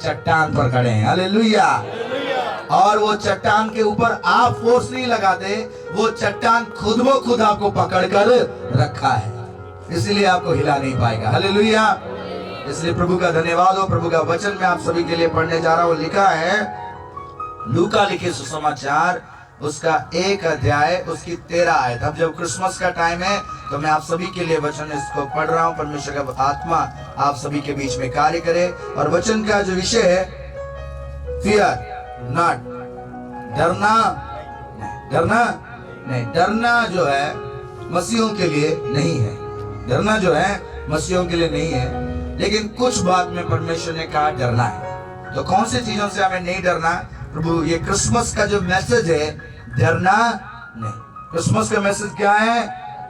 चट्टान पर खड़े हैं। हालेलुया। और वो चट्टान के ऊपर आप फोर्स नहीं लगाते, वो चट्टान खुद ब खुद आपको पकड़कर रखा है, इसलिए आपको हिला नहीं पाएगा। हालेलुया। इसलिए प्रभु का धन्यवाद हो। प्रभु का वचन मैं आप सभी के लिए पढ़ने जा रहा हूं। लिखा है लूका लिखे सुसमाचार उसका 1 अध्याय उसकी 13 आयत। अब जब क्रिसमस का टाइम है तो मैं आप सभी के लिए वचन इसको पढ़ रहा हूँ। परमेश्वर का आत्मा आप सभी के बीच में कार्य करे। और वचन का जो विषय है फियर नॉट, डरना नहीं। डरना जो है मसीहों के लिए नहीं है, डरना जो है मसीहों के लिए नहीं है, लेकिन कुछ बात में परमेश्वर ने कहा डरना है। तो कौन सी चीजों से हमें नहीं डरना? प्रभु ये क्रिसमस का जो मैसेज है डरना नहीं। क्रिसमस का मैसेज क्या है?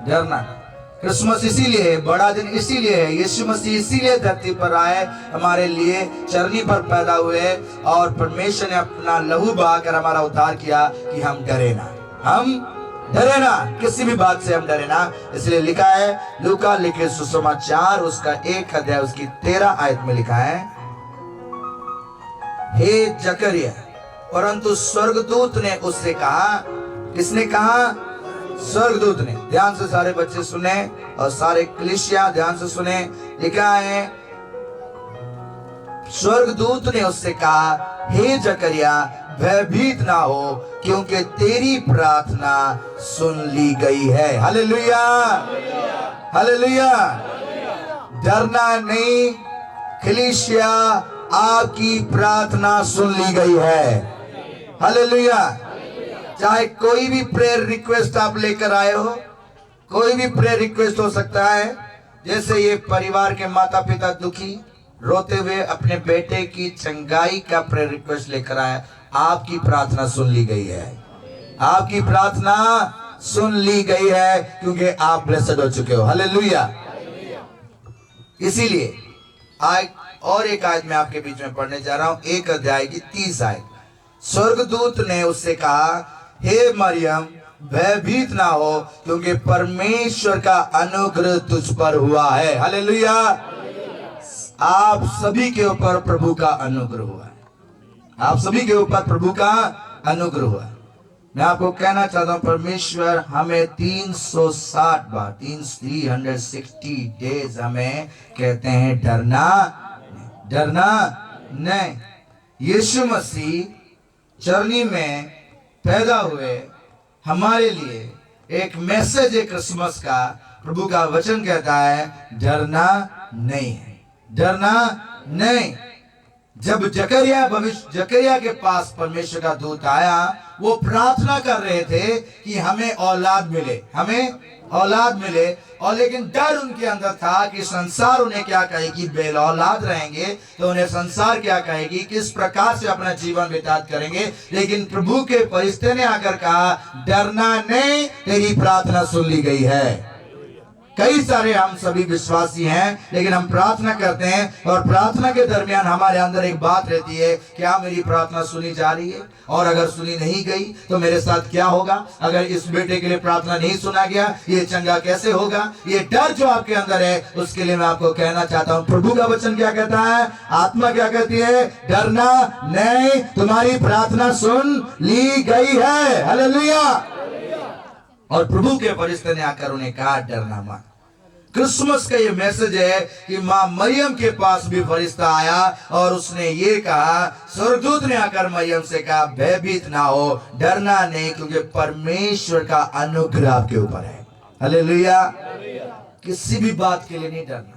डरना नहीं। क्रिसमस इसीलिए है, बड़ा दिन इसीलिए है, यीशु मसीह इसीलिए धरती पर आए, हमारे लिए चरनी पर पैदा हुए और परमेश्वर ने अपना लहू बहाकर हमारा उद्धार किया कि हम डरे ना, हम डरे ना, किसी भी बात से हम डरे ना। इसलिए लिखा है लूका लिखे सुसमाचार उसका 1 अध्याय उसकी 13 आयत में लिखा है, हे जकरिया, परंतु स्वर्गदूत ने उससे कहा। किसने कहा? स्वर्गदूत ने। ध्यान से सारे बच्चे सुने और सारे कलीसिया ध्यान से सुने। लिखा है स्वर्गदूत ने उससे कहा, हे जकरिया, भयभीत ना हो, क्योंकि तेरी प्रार्थना सुन ली गई है। Hallelujah, hallelujah. डरना नहीं, कलीसिया आपकी प्रार्थना सुन ली गई है। हालेलुया। चाहे कोई भी प्रेयर रिक्वेस्ट आप लेकर आए हो, कोई भी प्रेयर रिक्वेस्ट हो सकता है। जैसे ये परिवार के माता पिता दुखी रोते हुए अपने बेटे की चंगाई का प्रेयर रिक्वेस्ट लेकर आए, आपकी प्रार्थना सुन ली गई है, आपकी प्रार्थना सुन ली गई है, क्योंकि आप ब्लेस्ड हो चुके हो। हालेलुया। इसीलिए आज और एक आयत मैं आपके बीच में पढ़ने जा रहा हूं, 1 अध्याय की 30 आयत। स्वर्गदूत ने उससे कहा, हे मरियम, भयभीत ना हो, क्योंकि परमेश्वर का अनुग्रह तुझ पर हुआ है। हालेलुया। आप सभी के ऊपर प्रभु का अनुग्रह हुआ है, आप सभी के ऊपर प्रभु का अनुग्रह हुआ है। मैं आपको कहना चाहता हूं, परमेश्वर हमें 360 बार 360 डेज हमें कहते हैं डरना नहीं। यीशु मसीह चरनी में पैदा हुए हमारे लिए एक मैसेज है क्रिसमस का। प्रभु का वचन कहता है डरना नहीं है, डरना नहीं। जब जकरिया के पास परमेश्वर का दूत आया, वो प्रार्थना कर रहे थे कि हमें औलाद मिले, हमें औलाद मिले, और लेकिन डर उनके अंदर था कि संसार उन्हें क्या कहेगी, बेल औलाद रहेंगे तो उन्हें संसार क्या कहेगी, किस प्रकार से अपना जीवन व्यतीत करेंगे। लेकिन प्रभु के फरिश्ते ने आकर कहा, डरना नहीं, तेरी प्रार्थना सुन ली गई है। कई सारे हम सभी विश्वासी हैं, लेकिन हम प्रार्थना करते हैं और प्रार्थना के दरमियान हमारे अंदर एक बात रहती है, क्या मेरी प्रार्थना सुनी जा रही है? और अगर सुनी नहीं गई तो मेरे साथ क्या होगा? अगर इस बेटे के लिए प्रार्थना नहीं सुना गया, ये चंगा कैसे होगा? ये डर जो आपके अंदर है, उसके लिए मैं आपको कहना चाहता हूं, प्रभु का वचन क्या कहता है, आत्मा क्या कहती है, डरना नहीं, तुम्हारी प्रार्थना सुन ली गई है। हालेलुया। और प्रभु के फरिश्ते ने आकर उन्हें कहा, डरना मत। क्रिसमस का ये मैसेज है कि मां मरियम के पास भी फरिश्ता आया और उसने ये कहा, स्वर्गदूत ने आकर मरियम से कहा, भयभीत ना हो, डरना नहीं, क्योंकि परमेश्वर का अनुग्रह आपके ऊपर है। हालेलुया। किसी भी बात के लिए नहीं डरना।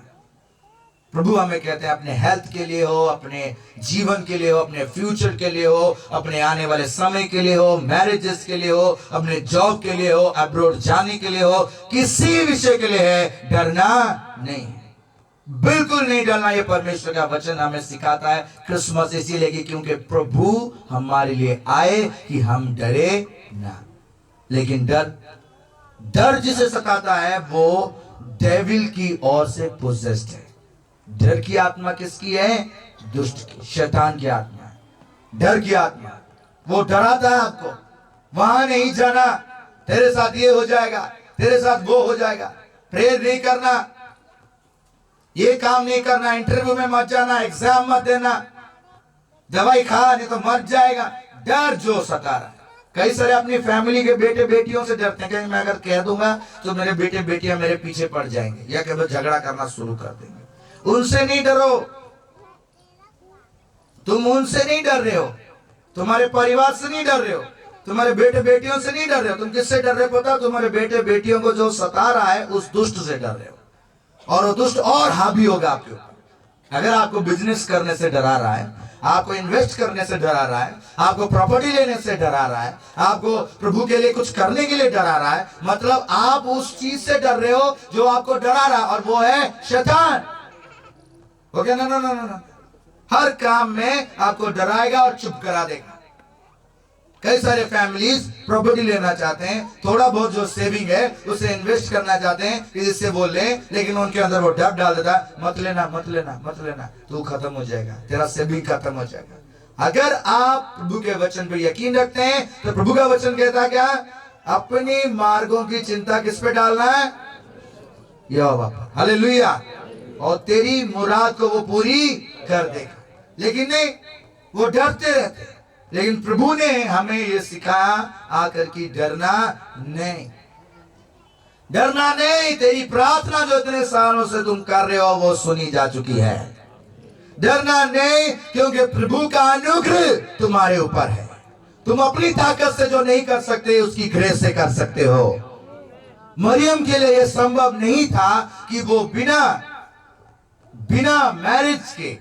प्रभु हमें कहते हैं अपने हेल्थ के लिए हो, अपने जीवन के लिए हो, अपने फ्यूचर के लिए हो, अपने आने वाले समय के लिए हो, मैरिजेस के लिए हो, अपने जॉब के लिए हो, अब्रॉड जाने के लिए हो, किसी विषय के लिए है, डरना नहीं, बिल्कुल नहीं डरना। ये परमेश्वर का वचन हमें सिखाता है। क्रिसमस इसीलिए कि क्योंकि प्रभु हमारे लिए आए कि हम डरे ना। लेकिन डर जिसे सताता है वो डेविल की ओर से पोजेस्ड है। डर की आत्मा किसकी है? दुष्ट की, शैतान की आत्मा है। डर की आत्मा, वो डराता है आपको, वहां नहीं जाना, तेरे साथ ये हो जाएगा, तेरे साथ वो हो जाएगा, प्रेयर नहीं करना, ये काम नहीं करना, इंटरव्यू में मत जाना, एग्जाम मत देना। दवाई खा नहीं तो मर जाएगा। डर जो सता रहा है। कई सारे अपनी फैमिली के बेटे बेटियों से डरते हैं कि मैं अगर कह दूंगा तो मेरे बेटे बेटियां मेरे पीछे पड़ जाएंगे या कभी झगड़ा करना शुरू कर देंगे। उनसे नहीं डरो, तुम उनसे नहीं डर रहे हो, तुम्हारे परिवार से नहीं डर रहे हो, तुम्हारे बेटे बेटियों से नहीं डर रहे हो। तुम किससे डर रहे हो पता? तुम्हारे बेटे बेटियों को जो सता रहा है उस दुष्ट से डर रहे हो, और वो दुष्ट और हावी होगा आपके ऊपर। अगर आपको बिजनेस करने से डरा रहा है, आपको इन्वेस्ट करने से डरा रहा है, आपको प्रॉपर्टी लेने से डरा रहा है, आपको प्रभु के लिए कुछ करने के लिए डरा रहा है, मतलब आप उस चीज से डर रहे हो जो आपको डरा रहा है, और वो है शैतान। ओके ना ना ना ना, हर काम में आपको डराएगा और चुप करा देगा। कई सारे फैमिलीज प्रॉपर्टी लेना चाहते हैं, थोड़ा बहुत जो सेविंग है उसे इन्वेस्ट करना चाहते हैं कि जिससे वो ले, लेकिन उनके अंदर वो डर डाल देता है, मत लेना मत लेना मत लेना, तू खत्म हो जाएगा, तेरा सेविंग खत्म हो जाएगा। अगर आप प्रभु के वचन पर यकीन रखते हैं तो प्रभु का वचन कहता है क्या? अपनी मार्गों की चिंता किस पे डालना है? यहोवा पर। हालेलुया। और तेरी मुराद को वो पूरी कर देगा। लेकिन नहीं, वो डरते रहते हैं। लेकिन प्रभु ने हमें ये सिखाया आकर कि डरना नहीं, डरना नहीं। तेरी प्रार्थना जो इतने सालों से तुम कर रहे हो वो सुनी जा चुकी है। डरना नहीं, क्योंकि प्रभु का अनुग्रह तुम्हारे ऊपर है। तुम अपनी ताकत से जो नहीं कर सकते उसकी ग्रेस से कर सकते हो। मरियम के लिए यह संभव नहीं था कि वो बिना मैरिज के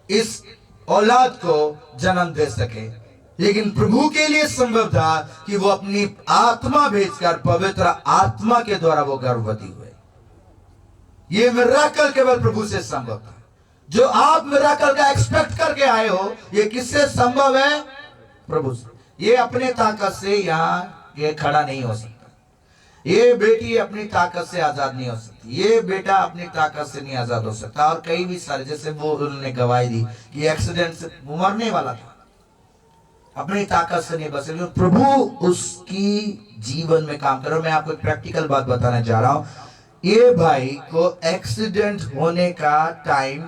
इस औलाद को जन्म दे सके, लेकिन प्रभु के लिए संभव था कि वो अपनी आत्मा भेजकर पवित्र आत्मा के द्वारा वो गर्भवती हुए। ये मिराकल केवल प्रभु से संभव था। जो आप मिराकल का एक्सपेक्ट करके आए हो, ये किससे संभव है? प्रभु से। ये अपने ताकत से यहाँ ये खड़ा नहीं हो सकता। ये बेटी अपनी ताकत से आजाद नहीं हो सकती, ये बेटा अपनी ताकत से नहीं आजाद हो सकता। और कई भी सारे, जैसे वो उन्होंने गवाही दी कि एक्सीडेंट से मरने वाला था, अपनी ताकत से नहीं बचे, प्रभु उसकी जीवन में काम करो। मैं आपको एक प्रैक्टिकल बात बताना चाह रहा हूं। ये भाई को एक्सीडेंट होने का टाइम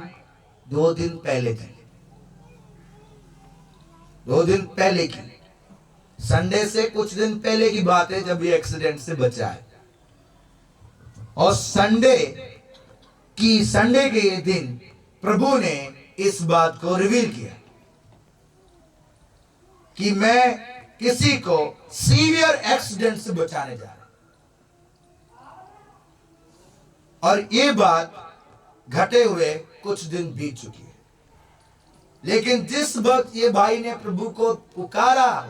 2 दिन पहले थे, 2 दिन पहले की, संडे से कुछ दिन पहले की बात है जब ये एक्सीडेंट से बचा है। और संडे के दिन प्रभु ने इस बात को रिवील किया कि मैं किसी को सीवियर एक्सीडेंट से बचाने जा रहा हूं। और ये बात घटे हुए कुछ दिन बीत चुकी है, लेकिन जिस वक्त ये भाई ने प्रभु को पुकारा,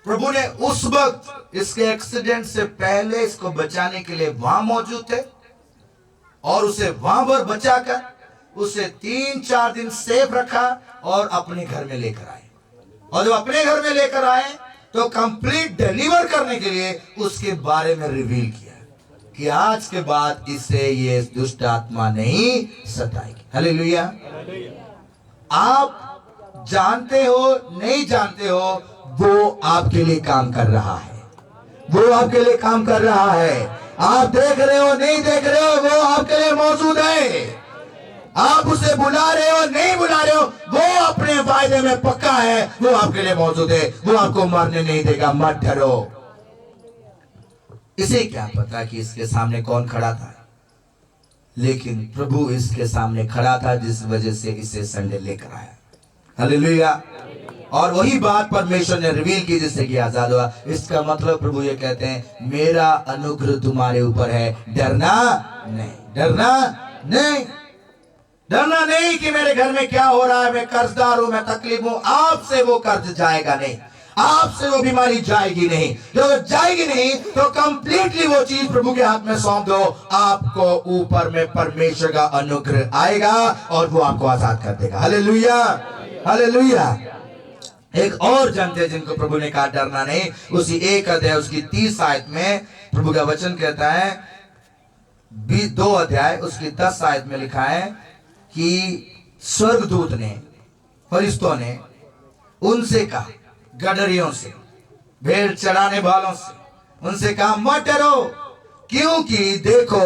प्रभु ने उस वक्त इसके एक्सीडेंट से पहले इसको बचाने के लिए वहां मौजूद थे, और उसे वहां पर बचाकर उसे 3-4 दिन सेफ रखा और अपने घर में लेकर आए। और जब अपने घर में लेकर आए तो कंप्लीट डिलीवर करने के लिए उसके बारे में रिवील किया कि आज के बाद इसे ये दुष्ट आत्मा नहीं सताएगी। हालेलुया। आप जानते हो नहीं जानते हो, वो आपके लिए काम कर रहा है, वो आपके लिए काम कर रहा है। आप देख रहे हो नहीं देख रहे हो, वो आपके लिए मौजूद है। आप उसे बुला रहे हो नहीं बुला रहे हो, वो अपने वायदे में पक्का है, वो आपके लिए मौजूद है, वो आपको मरने नहीं देगा। मत डरो। इसे क्या पता कि इसके सामने कौन खड़ा था, लेकिन प्रभु इसके सामने खड़ा था, जिस वजह से इसे संडे लेकर आया। हालेलुया। और वही बात परमेश्वर ने रिवील की जिससे कि आजाद हुआ। इसका मतलब प्रभु ये कहते हैं, मेरा अनुग्रह तुम्हारे ऊपर है, डरना नहीं, डरना नहीं, डरना नहीं कि मेरे घर में क्या हो रहा है, मैं कर्जदार हूं, मैं तकलीफ हूं। आपसे वो कर्ज जाएगा नहीं, आपसे वो बीमारी जाएगी नहीं। जो जाएगी नहीं तो कंप्लीटली वो चीज प्रभु के हाथ में सौंप दो, आपको ऊपर में परमेश्वर का अनुग्रह आएगा और वो आपको आजाद कर देगा। Hallelujah, hallelujah. एक और जनते जिनको प्रभु ने कहा डरना नहीं, उसी 1 अध्याय उसकी 30 आयत में प्रभु का वचन कहता है, 2 अध्याय उसकी 10 आयत में लिखा है कि स्वर्गदूत ने, फरिश्तों ने उनसे कहा, गडरियों से, भेड़ चढ़ाने वालों से उनसे कहा, मत डरो, क्योंकि देखो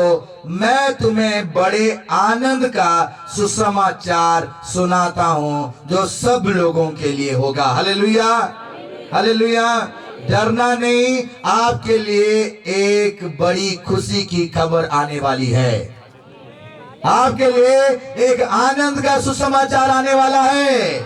मैं तुम्हें बड़े आनंद का सुसमाचार सुनाता हूं जो सब लोगों के लिए होगा। Hallelujah, hallelujah. डरना नहीं, आपके लिए एक बड़ी खुशी की खबर आने वाली है। आपके लिए एक आनंद का सुसमाचार आने वाला है।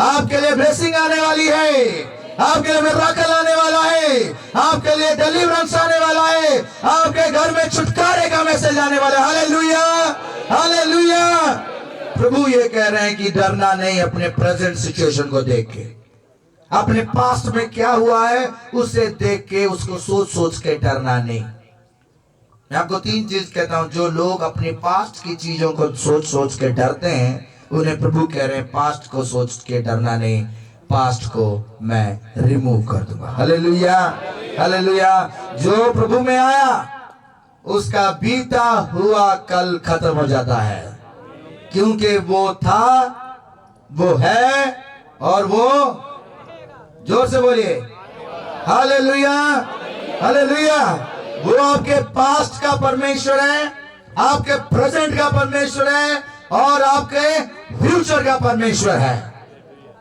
आपके लिए ब्लेसिंग आने वाली है। आपके लिए मिराकल आने वाला है। आपके लिए डिलीवरेंस आने वाला है। आपके घर में छुटकारे का मैसेज आने वाला है। Hallelujah, hallelujah. प्रभु ये कह रहे हैं कि डरना नहीं अपने प्रेजेंट सिचुएशन को देख के, अपने पास्ट में क्या हुआ है उसे देख के, उसको सोच सोच के डरना नहीं। मैं आपको 3 चीज कहता हूं, जो लोग अपनी पास्ट की चीजों को सोच सोच के डरते हैं उन्हें प्रभु कह रहे हैं पास्ट को सोच के डरना नहीं, पास्ट को मैं रिमूव कर दूंगा। Hallelujah, hallelujah. जो प्रभु में आया उसका बीता हुआ कल खत्म हो जाता है, क्योंकि वो था, वो है और वो, जोर से बोलिए हालेलुया, हालेलुया। वो आपके पास्ट का परमेश्वर है, आपके प्रेजेंट का परमेश्वर है और आपके फ्यूचर का परमेश्वर है।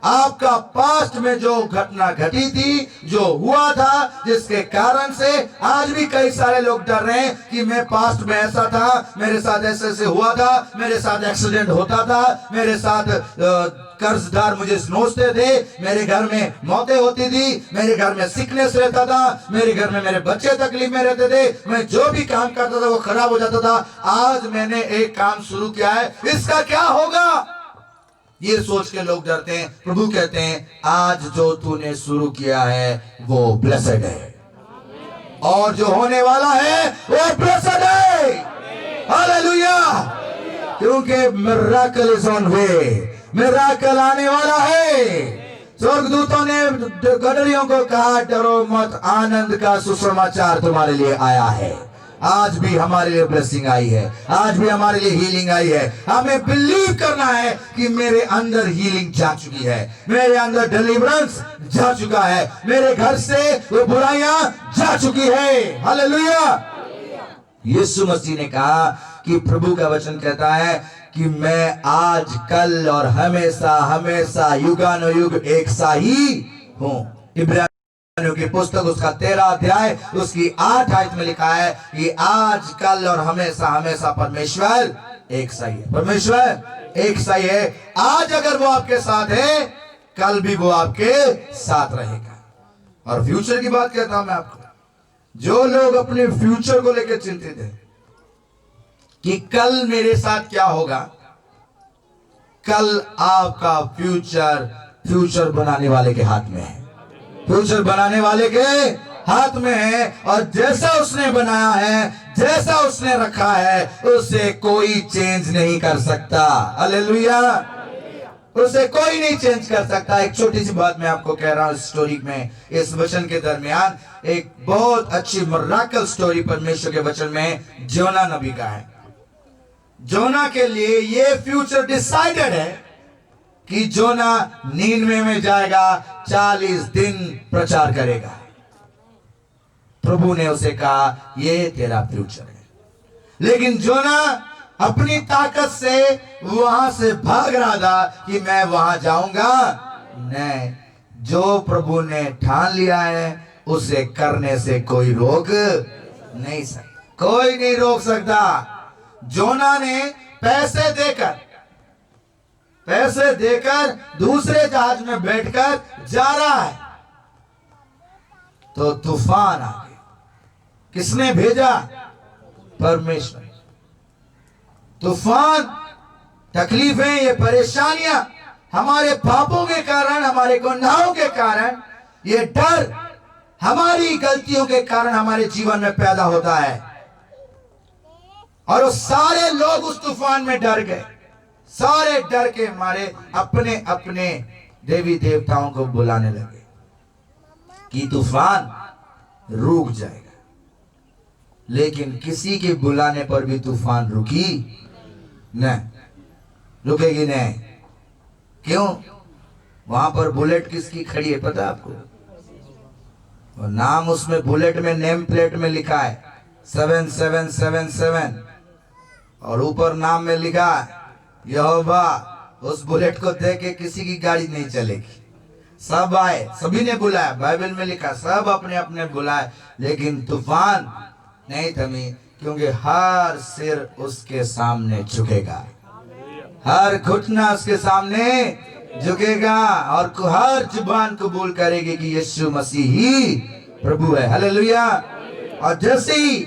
आपका पास्ट में जो घटना घटी थी, जो हुआ था, जिसके कारण से आज भी कई सारे लोग डर रहे हैं कि मैं पास्ट में ऐसा था, मेरे साथ ऐसे ऐसे हुआ था, मेरे साथ एक्सीडेंट होता था, मेरे साथ कर्जदार मुझे नोचते थे, मेरे घर में मौतें होती थी, मेरे घर में सिकनेस रहता था, मेरे घर में मेरे बच्चे तकलीफ में रहते थे, मैं जो भी काम करता था वो खराब हो जाता था। आज मैंने एक काम शुरू किया है, इसका क्या होगा, ये सोच के लोग डरते हैं। प्रभु कहते हैं आज जो तूने शुरू किया है वो ब्लेसेड है, और जो होने वाला है वो ब्लेसेड है। हालेलुया, क्योंकि miracle is on way, miracle आने वाला है। स्वर्गदूतों ने गडरियों को कहा डरो मत, आनंद का सुसमाचार तुम्हारे लिए आया है। आज भी हमारे लिए ब्लेसिंग आई है, आज भी हमारे लिए हीलिंग आई है। हमें बिलीव करना है कि मेरे अंदर हीलिंग जा चुकी है, मेरे अंदर डिलीवरेंस जा चुका है, मेरे घर से वो बुराइयां जा चुकी है। हालेलुया। यीशु मसीह ने कहा कि प्रभु का वचन कहता है कि मैं आज, कल और हमेशा हमेशा युगानुयुग एक सा ही हूं। इब्रानियों की पुस्तक उसका 13 अध्याय उसकी 8 आयत में लिखा है कि आज, कल और हमेशा हमेशा परमेश्वर एक सा ही है। परमेश्वर एक सा ही है। आज अगर वो आपके साथ है, कल भी वो आपके साथ रहेगा। और फ्यूचर की बात कहता हूं मैं आपको, जो लोग अपने फ्यूचर को लेकर चिंतित है कि कल मेरे साथ क्या होगा, कल आपका फ्यूचर बनाने वाले के हाथ में है, फ्यूचर बनाने वाले के हाथ में है। और जैसा उसने बनाया है, जैसा उसने रखा है, उसे कोई चेंज नहीं कर सकता। हालेलुया, उसे कोई नहीं चेंज कर सकता। एक छोटी सी बात मैं आपको कह रहा हूं, स्टोरी में, इस वचन के दरमियान एक बहुत अच्छी मिरेकल स्टोरी परमेश्वर के वचन में जोना नबी का है। जोना के लिए ये फ्यूचर डिसाइडेड है कि जोना नीनवे में जाएगा, 40 दिन प्रचार करेगा। प्रभु ने उसे कहा ये तेरा फ्यूचर है। लेकिन जोना अपनी ताकत से वहां से भाग रहा था कि मैं वहां जाऊंगा नहीं। जो प्रभु ने ठान लिया है उसे करने से कोई रोक नहीं सकता, कोई नहीं रोक सकता। जोना ने पैसे देकर दूसरे जहाज में बैठकर जा रहा है, तो तूफान आ गया। किसने भेजा? परमेश्वर। तूफान, तकलीफें, ये परेशानियां हमारे पापों के कारण, हमारे गुनाहों के कारण, ये डर हमारी गलतियों के कारण हमारे जीवन में पैदा होता है। और वो सारे लोग उस तूफान में डर गए। सारे डर के मारे अपने अपने देवी देवताओं को बुलाने लगे कि तूफान रुक जाएगा। लेकिन किसी के बुलाने पर भी तूफान रुकी नहीं, रुकेगी नहीं। क्यों? वहां पर बुलेट किसकी खड़ी है पता है आपको? और नाम उसमें बुलेट में नेम प्लेट में लिखा है 7777 और ऊपर नाम में लिखा यहोवा। उस बुलेट को देख के किसी की गाड़ी नहीं चलेगी। सब आए, सभी ने बुलाया, बाइबल में लिखा सब अपने अपने बुलाए, लेकिन तूफान नहीं थमी, क्योंकि हर सिर उसके सामने झुकेगा, हर घुटना उसके सामने झुकेगा और हर जुबान कबूल करेगी कि यीशु मसीह ही प्रभु है। हालेलुया। और जैसे ही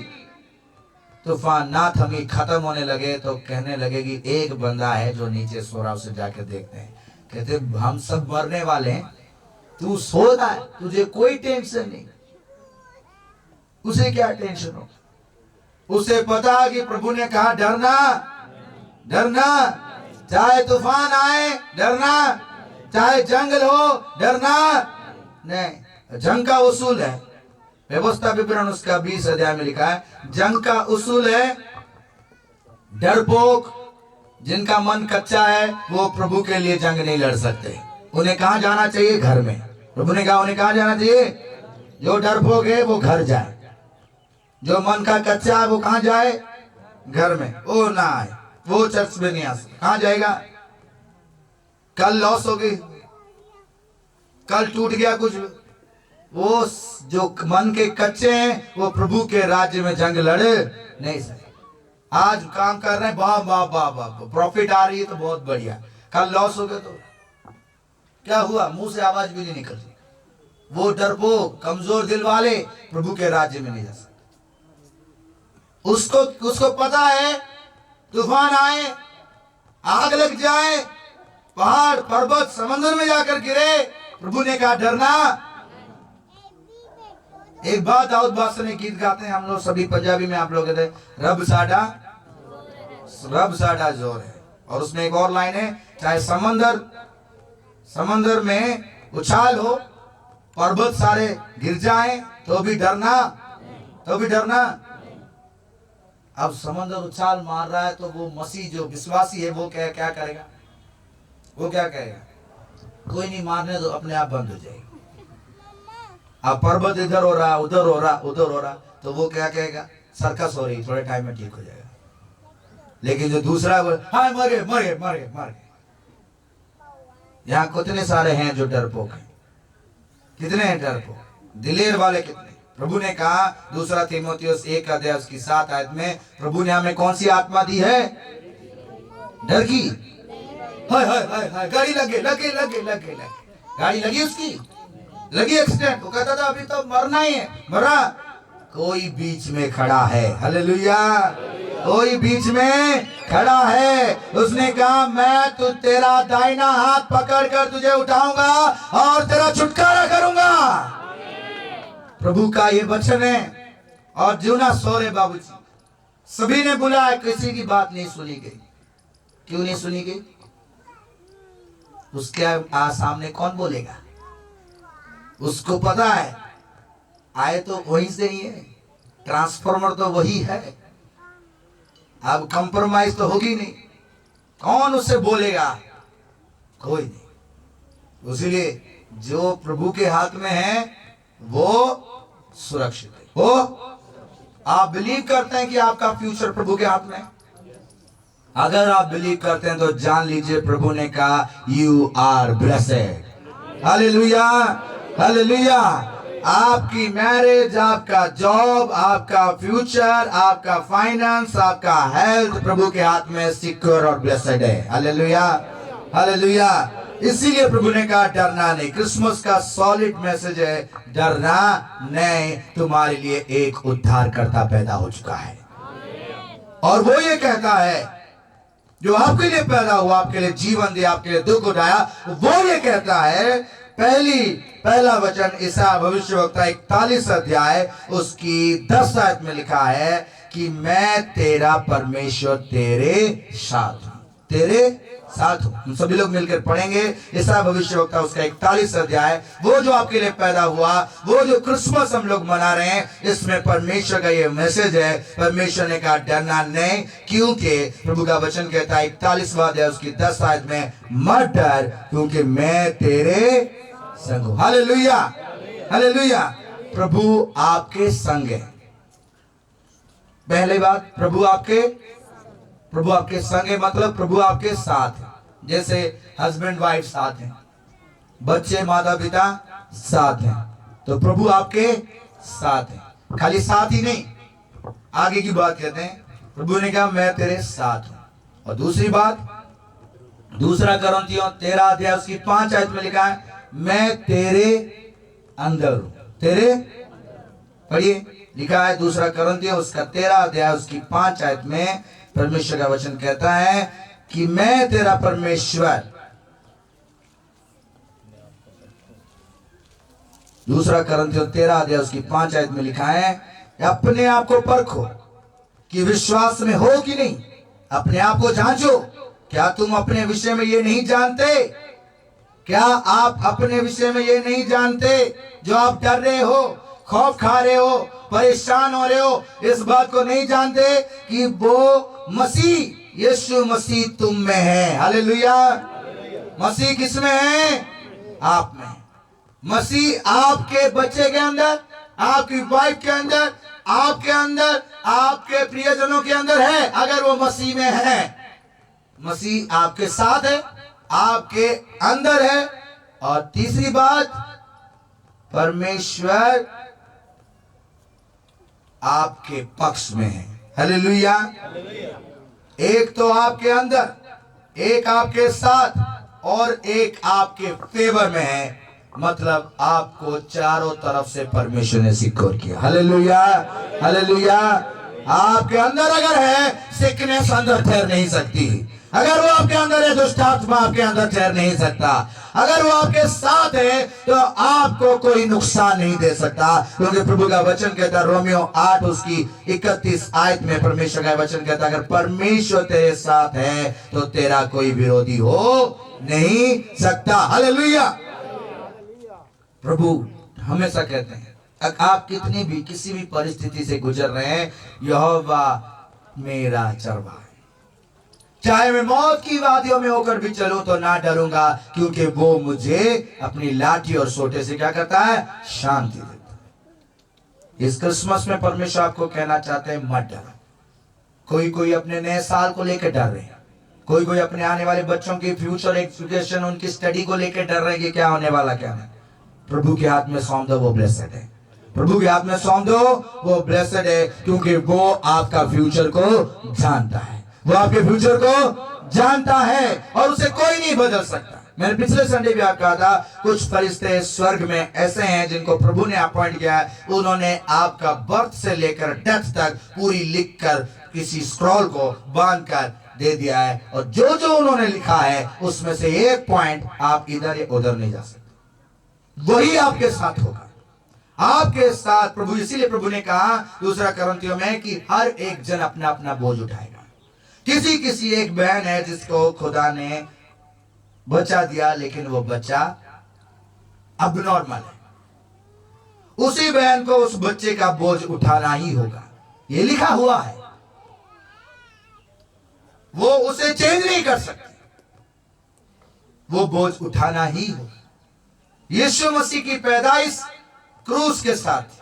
तूफान ना थमी, खत्म होने लगे, तो कहने लगे कि एक बंदा है जो नीचे सो रहा, उसे जाके देखते हैं। कहते हम सब मरने वाले हैं, तू सो रहा है, तुझे कोई टेंशन नहीं। उसे क्या टेंशन हो? उसे पता कि प्रभु ने कहा डरना, डरना, चाहे तूफान आए डरना, चाहे जंगल हो डरना नहीं। जंग का उसूल है, व्यवस्था विवरण उसका 20 अध्याय में लिखा है, जंग का उसूल है डरपोक, जिनका मन कच्चा है वो प्रभु के लिए जंग नहीं लड़ सकते। उन्हें कहां जाना चाहिए? घर में। प्रभु ने कहा उन्हें कहां जाना चाहिए? जो डरपोक है वो घर जाए, जो मन का कच्चा है वो कहां जाए? घर में। वो ना आए, वो चर्च में नहीं आ सकता। कहां जाएगा? कल लॉस हो गई, कल टूट गया कुछ, वो जो मन के कच्चे हैं वो प्रभु के राज्य में जंग लड़े नहीं सकते। आज काम कर रहे हैं, वाह वाह वाह वाह, प्रॉफिट आ रही है तो बहुत बढ़िया, कल लॉस हो गया तो क्या हुआ? मुंह से आवाज भी नहीं निकलती। वो डरपोक कमजोर दिल वाले प्रभु के राज्य में नहीं जा सकते। उसको पता है तूफान आए, आग लग जाए, पहाड़ पर्वत समंदर में जाकर गिरे, प्रभु ने कहा डरना। एक बात दाऊद बादशाह ने गीत गाते हैं हम लोग सभी पंजाबी में, आप लोग कहते हैं रब साडा जोर है। और उसमें एक और लाइन है, चाहे समंदर में उछाल हो, पर्वत सारे गिर जाएं, तो भी डरना, तो भी डरना। अब समंदर उछाल मार रहा है तो वो मसीह जो विश्वासी है वो क्या करेगा? वो क्या कहेगा? कोई नहीं, मारने दो, अपने आप बंद हो जाएगी। अब पर्वत इधर हो रहा, उधर हो रहा, उधर हो रहा, तो वो क्या कहेगा? सर्कस हो रही, थोड़े टाइम में ठीक हो जाएगा। लेकिन जो दूसरा हाँ मरे मरे मरे मरे, यहाँ कितने सारे हैं जो डरपोक हैं, कितने हैं डरपोक, दिलेर वाले कितने। प्रभु ने कहा दूसरा तीमुथियुस 1 अध्याय उसकी 7 आयत में, प्रभु ने हमें कौन सी आत्मा दी है? डर की। हाय हाय हाय हाय, गाड़ी लगे, गाड़ी लगी, उसकी लगी एक्सीडेंट, वो कहता था अभी तो मरना ही है, मरा। कोई बीच में खड़ा है, हालेलुया, कोई बीच में खड़ा है। उसने कहा मैं तेरा दाहिना हाथ पकड़कर तुझे उठाऊंगा और तेरा छुटकारा करूंगा। प्रभु का ये वचन है। और जूना सोरे बाबूजी, सभी ने बुलाया, किसी की बात नहीं सुनी गई। क्यों नहीं सुनी गई? उसके सामने कौन बोलेगा? उसको पता है आए तो वहीं से ही है, ट्रांसफॉर्मर तो वही है, अब कंप्रोमाइज तो होगी नहीं। कौन उससे बोलेगा? कोई नहीं। इसीलिए जो प्रभु के हाथ में है वो सुरक्षित है। वो आप बिलीव करते हैं कि आपका फ्यूचर प्रभु के हाथ में है? अगर आप बिलीव करते हैं तो जान लीजिए प्रभु ने कहा you are blessed. Hallelujah, hallelujah. आपकी मैरिज, आपका जॉब, आपका फ्यूचर, आपका फाइनेंस, आपका हेल्थ प्रभु के हाथ में सिक्योर और ब्लेस्ड है। Hallelujah, hallelujah. इसीलिए प्रभु ने कहा डरना नहीं। क्रिसमस का सॉलिड मैसेज है, डरना नहीं, तुम्हारे लिए एक उद्धारकर्ता पैदा हो चुका है। और वो ये कहता है जो आपके लिए पैदा हुआ, आपके लिए जीवन दिया, आपके लिए दुख उठाया, वो ये कहता है, पहला वचन ईसाया भविष्यवक्ता 41 अध्याय उसकी 10 आयत में लिखा है कि मैं तेरा परमेश्वर तेरे साथ हूं, तेरे साथ हूं। हम सभी लोग मिलकर पढ़ेंगे ईसाया भविष्यवक्ता उसका 41 अध्याय। वो जो आपके लिए पैदा हुआ, वो जो क्रिसमस हम लोग मना रहे हैं, इसमें परमेश्वर का ये मैसेज है। परमेश्वर ने कहा डरना नहीं, क्योंकि प्रभु का वचन कहता है 41वां अध्याय उसकी 10 आयत में, मत डर क्योंकि मैं तेरे संग हूं। Hallelujah, hallelujah. प्रभु आपके संग है। पहले बात, प्रभु आपके संग है, मतलब प्रभु आपके साथ है। जैसे हस्बैंड वाइफ साथ हैं, बच्चे माता पिता साथ हैं, तो प्रभु आपके साथ है। खाली साथ ही नहीं, आगे की बात कहते हैं, प्रभु ने कहा मैं तेरे साथ हूं। और दूसरी बात, दूसरा कुरिन्थियों 13 अध्याय उसकी 5 आयत में लिखा है, मैं तेरे अंदर हूं। तेरे, पढ़िए, लिखा है दूसरा कुरिन्थियों उसका 13 अध्याय उसकी 5 आयत में परमेश्वर का वचन कहता है कि मैं तेरा परमेश्वर। दूसरा कुरिन्थियों 13 अध्याय उसकी 5 आयत में लिखा है, अपने आप को परखो कि विश्वास में हो कि नहीं, अपने आप को जांचो, क्या तुम अपने विषय में ये नहीं जानते? क्या आप अपने विषय में ये नहीं जानते जो आप डर रहे हो, खौफ खा रहे हो, परेशान हो रहे हो, इस बात को नहीं जानते कि वो मसीह, यीशु मसीह तुम में है। हालेलुया। मसीह किस में है? आप में। मसीह आपके बच्चे के अंदर, आपकी वाइफ के अंदर, आपके अंदर, आपके प्रियजनों के अंदर है। अगर वो मसीह में है, मसीह आपके साथ है, आपके अंदर है। और तीसरी बात, परमेश्वर आपके पक्ष में है। हालेलुया। एक तो आपके अंदर, एक आपके साथ और एक आपके फेवर में है, मतलब आपको चारों तरफ से परमेश्वर ने सिक्योर किया। Hallelujah, hallelujah. आपके अंदर अगर है, सिकनेस अंदर ठहर नहीं सकती। अगर वो आपके अंदर है, दुष्ट आत्मा आपके अंदर ठहर नहीं सकता। अगर वो आपके साथ है तो आपको कोई नुकसान नहीं दे सकता, क्योंकि प्रभु का वचन कहता है रोमियो 8 उसकी 31 आयत में परमेश्वर का वचन कहता है, अगर परमेश्वर तेरे साथ है तो तेरा कोई विरोधी हो नहीं सकता। हालेलुया। प्रभु हमेशा कहते हैं, आप कितनी भी किसी भी परिस्थिति से गुजर रहे हैं, यहोवा मेरा चरवाहा है, चाहे मैं मौत की वादियों में होकर भी चलूं तो ना डरूंगा, क्योंकि वो मुझे अपनी लाठी और सोटे से क्या करता है? शांति देता है। इस क्रिसमस में परमेश्वर आपको कहना चाहते हैं, मत डरो। कोई अपने नए साल को लेकर डर रहे हैं, कोई अपने आने वाले बच्चों की फ्यूचर एजुकेशन, उनकी स्टडी को लेकर डर रहे हैं कि क्या होने वाला, क्या नहीं। प्रभु के हाथ में सौंप दो, वो ब्लेसेड है। प्रभु के हाथ में सौंप दो, वो ब्लेसेड है, क्योंकि वो आपका फ्यूचर को जानता है। वो आपके फ्यूचर को जानता है और उसे कोई नहीं बदल सकता। मैंने पिछले संडे भी आपको कहा था, कुछ फरिश्ते स्वर्ग में ऐसे हैं जिनको प्रभु ने अपॉइंट किया है। उन्होंने आपका बर्थ से लेकर डेथ तक पूरी लिखकर किसी स्क्रॉल को बांधकर दे दिया है, और जो जो उन्होंने लिखा है उसमें से एक पॉइंट आप इधर या उधर नहीं जा सकते। वही आपके साथ होगा, आपके साथ प्रभु। इसीलिए प्रभु ने कहा दूसरा कुरिन्थियों में कि हर एक जन अपना अपना बोझ उठाएगा। किसी एक बहन है जिसको खुदा ने बच्चा दिया, लेकिन वो बच्चा अबनॉर्मल है, उसी बहन को उस बच्चे का बोझ उठाना ही होगा, ये लिखा हुआ है। वो उसे चेंज नहीं कर सकती, वो बोझ उठाना ही होगा। यीशु मसीह की पैदाइश क्रूस के साथ,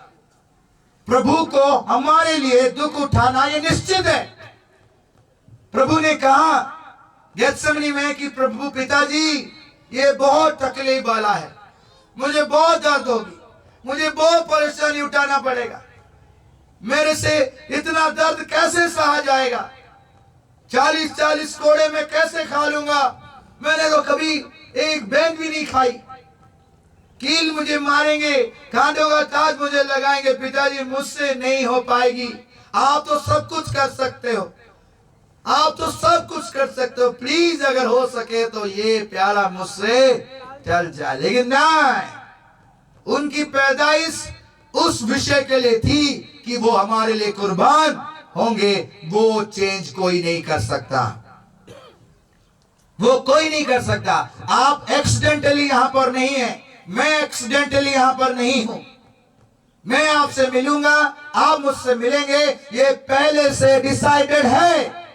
प्रभु को हमारे लिए दुख उठाना ये निश्चित है। प्रभु ने कहा गेत्सेमनी में कि प्रभु पिताजी, ये बहुत तकलीफ वाला है, मुझे बहुत दर्द होगी, मुझे बहुत परेशानी उठाना पड़ेगा, मेरे से इतना दर्द कैसे सहा जाएगा, 40-40 कोड़े में कैसे खा लूंगा, मैंने तो कभी एक बैंड भी नहीं खाई, कील मुझे मारेंगे, कांटों का ताज मुझे लगाएंगे, पिताजी मुझसे नहीं हो पाएगी। आप तो सब कुछ कर सकते हो, आप तो सब कुछ कर सकते हो, प्लीज अगर हो सके तो ये प्याला मुझसे चल जाए। लेकिन नहीं, उनकी पैदाइश उस विषय के लिए थी कि वो हमारे लिए कुर्बान होंगे। वो चेंज कोई नहीं कर सकता, वो कोई नहीं कर सकता। आप एक्सीडेंटली यहां पर नहीं है, मैं एक्सीडेंटली यहां पर नहीं हूं। मैं आपसे मिलूंगा, आप मुझसे मिलेंगे, ये पहले से डिसाइडेड है,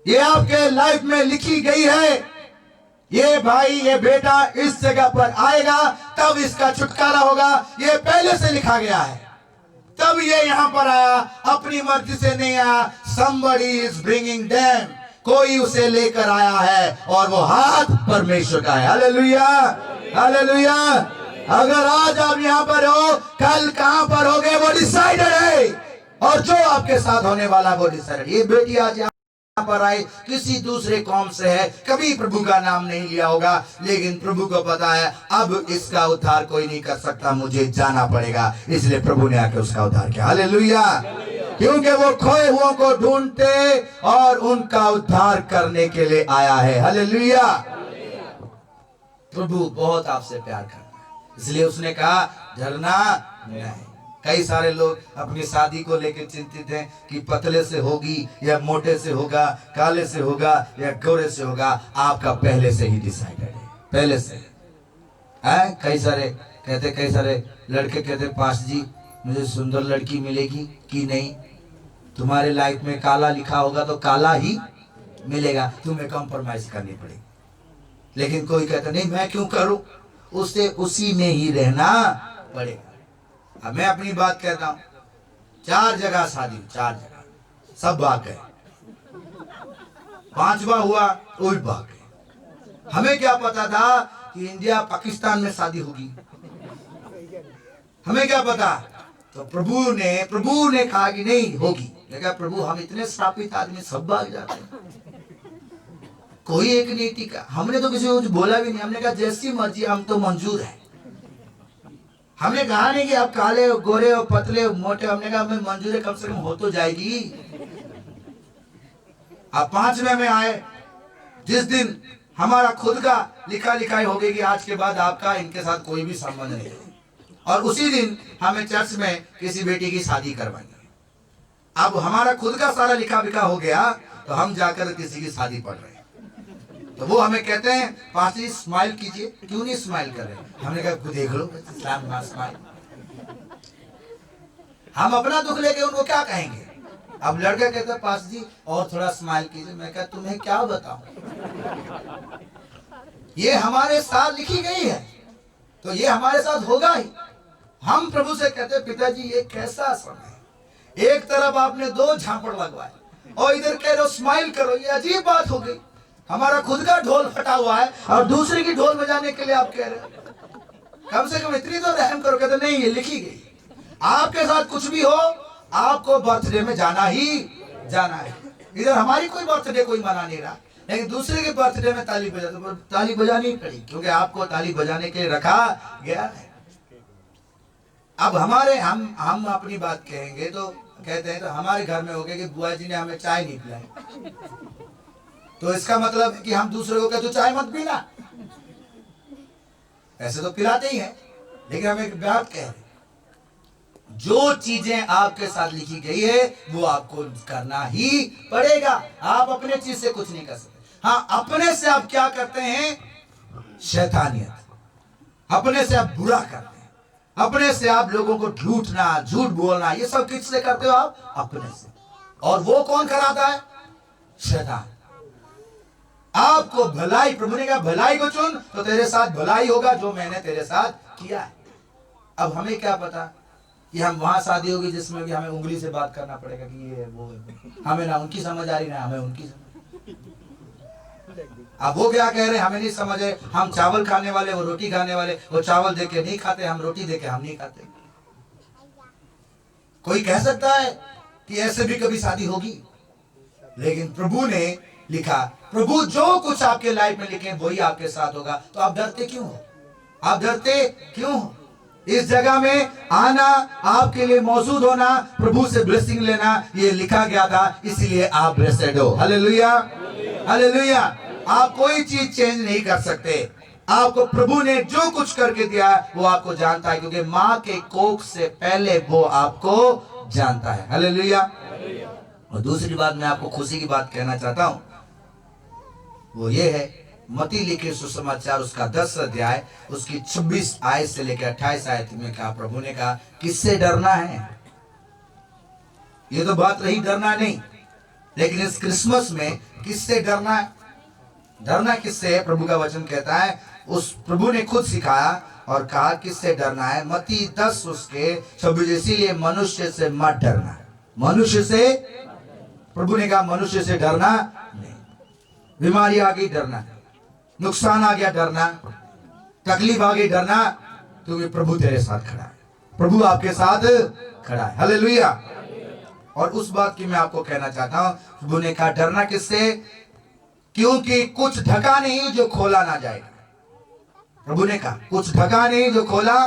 ये आपके लाइफ में लिखी गई है। ये भाई, ये बेटा इस जगह पर आएगा, तब इसका छुटकारा होगा, ये पहले से लिखा गया है। तब ये यहाँ पर आया, अपनी मर्जी से नहीं आया। somebody is bringing them, कोई उसे लेकर आया है और वो हाथ परमेश्वर का है। Hallelujah, hallelujah. अगर आज आप यहाँ पर हो, कल कहां पर होगे वो डिसाइडेड है, और जो आपके साथ होने वाला वो डिसाइडेड। ये बेटी आज यहाँ पर आई, किसी दूसरे कौम से है, कभी प्रभु का नाम नहीं लिया होगा, लेकिन प्रभु को पता है अब इसका उद्धार कोई नहीं कर सकता, मुझे जाना पड़ेगा। इसलिए प्रभु ने आके उसका उद्धार किया। हालेलुया, क्योंकि वो खोए हुओं को ढूंढते और उनका उद्धार करने के लिए आया है। हालेलुया। प्रभु बहुत आपसे प्यार करता है, इसलिए उसने कहा डरना नहीं। कई सारे लोग अपनी शादी को लेकर चिंतित हैं कि पतले से होगी या मोटे से होगा, काले से होगा या गोरे से होगा। आपका पहले से ही डिसाइडेड है, पहले से है। कई सारे लड़के कहते पास जी मुझे सुंदर लड़की मिलेगी कि नहीं, तुम्हारे लाइफ में काला लिखा होगा तो काला ही मिलेगा, तुम्हें कॉम्प्रोमाइज करनी पड़ेगी। लेकिन कोई कहता नहीं मैं क्यों करूं, उसे उसी में ही रहना पड़ेगा। अब मैं अपनी बात कहता हूं, 4 जगह शादी, 4 जगह, सब भाग गए। 5वां हुआ वो भी भाग गए। हमें क्या पता था कि इंडिया पाकिस्तान में शादी होगी, हमें क्या पता। तो प्रभु ने कहा कि नहीं होगी। लेकिन प्रभु हम इतने श्रापित आदमी, सब भाग जाते हैं, कोई एक नहीं टिका। हमने तो किसी को कुछ बोला भी नहीं, हमने कहा जैसी मर्जी, हम तो मंजूर है। हमने कहा नहीं कि आप काले हो, गोरे हो, पतले हो, मोटे। हमने कहा हमें मंजूर है, कम से कम हो तो जाएगी। अब 5वें में आए, जिस दिन हमारा खुद का लिखाई हो गई कि आज के बाद आपका इनके साथ कोई भी संबंध नहीं, और उसी दिन हमें चर्च में किसी बेटी की शादी करवाई। अब हमारा खुद का सारा लिखा बिखा हो गया, तो हम जाकर किसी की शादी पढ़ रहे हैं। तो वो हमें कहते हैं पासी स्माइल कीजिए, क्यों नहीं स्माइल कर रहे? हमने कहा देख लो स्माइल। हम अपना दुख लेके उनको क्या कहेंगे? अब लड़का कहता है पास जी और थोड़ा स्माइल कीजिए। मैं कहा तुम्हें क्या बताऊं, ये हमारे साथ लिखी गई है तो ये हमारे साथ होगा ही। हम प्रभु से कहते पिताजी ये कैसा समय, एक तरफ आपने 2 झापड़ लगवाए और इधर कह रहे हो स्माइल करो, ये अजीब बात हो गई। हमारा खुद का ढोल फटा हुआ है और दूसरे की ढोल बजाने के लिए आप कह रहे हो, कम से कम इतनी तो रहम करो। कहते नहीं ये लिखी गई, आपके साथ कुछ भी हो आपको बर्थडे में जाना ही जाना है। इधर हमारी कोई बर्थडे कोई मना नहीं रहा, लेकिन दूसरे के बर्थडे में ताली बजानी पड़ी, क्योंकि आपको ताली बजाने के लिए रखा गया है। अब हम अपनी बात कहेंगे तो कहते हैं तो हमारे घर में हो गया कि बुआ जी ने हमें चाय नहीं पिलाई, तो इसका मतलब है कि हम दूसरे को कहते तो चाय मत पीना। ऐसे तो पिलाते ही हैं, लेकिन हम एक बात कह रहे हैं, जो चीजें आपके साथ लिखी गई है वो आपको करना ही पड़ेगा। आप अपने चीज से कुछ नहीं कर सकते। हाँ, अपने से आप क्या करते हैं? शैतानियत। अपने से आप बुरा करते हैं, अपने से आप लोगों को झूठ बोलना, ये सब किससे करते हो आप? अपने से। और वो कौन कराता है? शैतान। आपको भलाई, प्रभु ने कहा भलाई को चुन तो तेरे साथ भलाई होगा जो मैंने तेरे साथ किया है। अब हमें क्या पता कि हम वहां शादी होगी जिसमें भी हमें उंगली से बात करना पड़ेगा कि ये वो है। हमें ना उनकी समझ आ रही ना हमें उनकी समझ। अब वो क्या कह रहे हैं हमें नहीं समझ है। हम चावल खाने वाले, वो रोटी खाने वाले, वो चावल देके नहीं खाते, हम रोटी देके हम नहीं खाते। कोई कह सकता है कि ऐसे भी कभी शादी होगी, लेकिन प्रभु ने लिखा, प्रभु जो कुछ आपके लाइफ में लिखे वही आपके साथ होगा। तो आप डरते क्यों हो? आप डरते क्यों हो? इस जगह में आना, आपके लिए मौजूद होना, प्रभु से ब्लेसिंग लेना, ये लिखा गया था, इसीलिए आप ब्लेसेड हो। Hallelujah, hallelujah. आप कोई चीज चेंज नहीं कर सकते। आपको प्रभु ने जो कुछ करके दिया वो आपको जानता है, क्योंकि माँ के कोख से पहले वो आपको जानता है। हालेलुया। और दूसरी बात मैं आपको खुशी की बात कहना चाहता हूं, वो ये है मत्ती लिखे सुसमाचार उसका 10 अध्याय उसकी 26 आयत से लेकर 28 आयत में कहा, प्रभु ने कहा किससे डरना है? ये तो बात रही डरना नहीं, लेकिन इस क्रिसमस में किससे डरना है? डरना किससे है? प्रभु का वचन कहता है, उस प्रभु ने खुद सिखाया और कहा किससे डरना है? मत्ती 10 उसके 26। इसीलिए मनुष्य से मत डरना। मनुष्य से, प्रभु ने कहा मनुष्य से डरना नहीं। बीमारी आ गई डरना, नुकसान आ गया डरना, तकलीफ आ गई डरना, क्योंकि प्रभु तेरे साथ खड़ा है, प्रभु आपके साथ खड़ा है। हालेलुया। और उस बात की मैं आपको कहना चाहता हूं, प्रभु ने कहा डरना किससे? क्योंकि कुछ ढका नहीं जो खोला ना जाएगा। प्रभु ने कहा कुछ ढका नहीं जो खोला।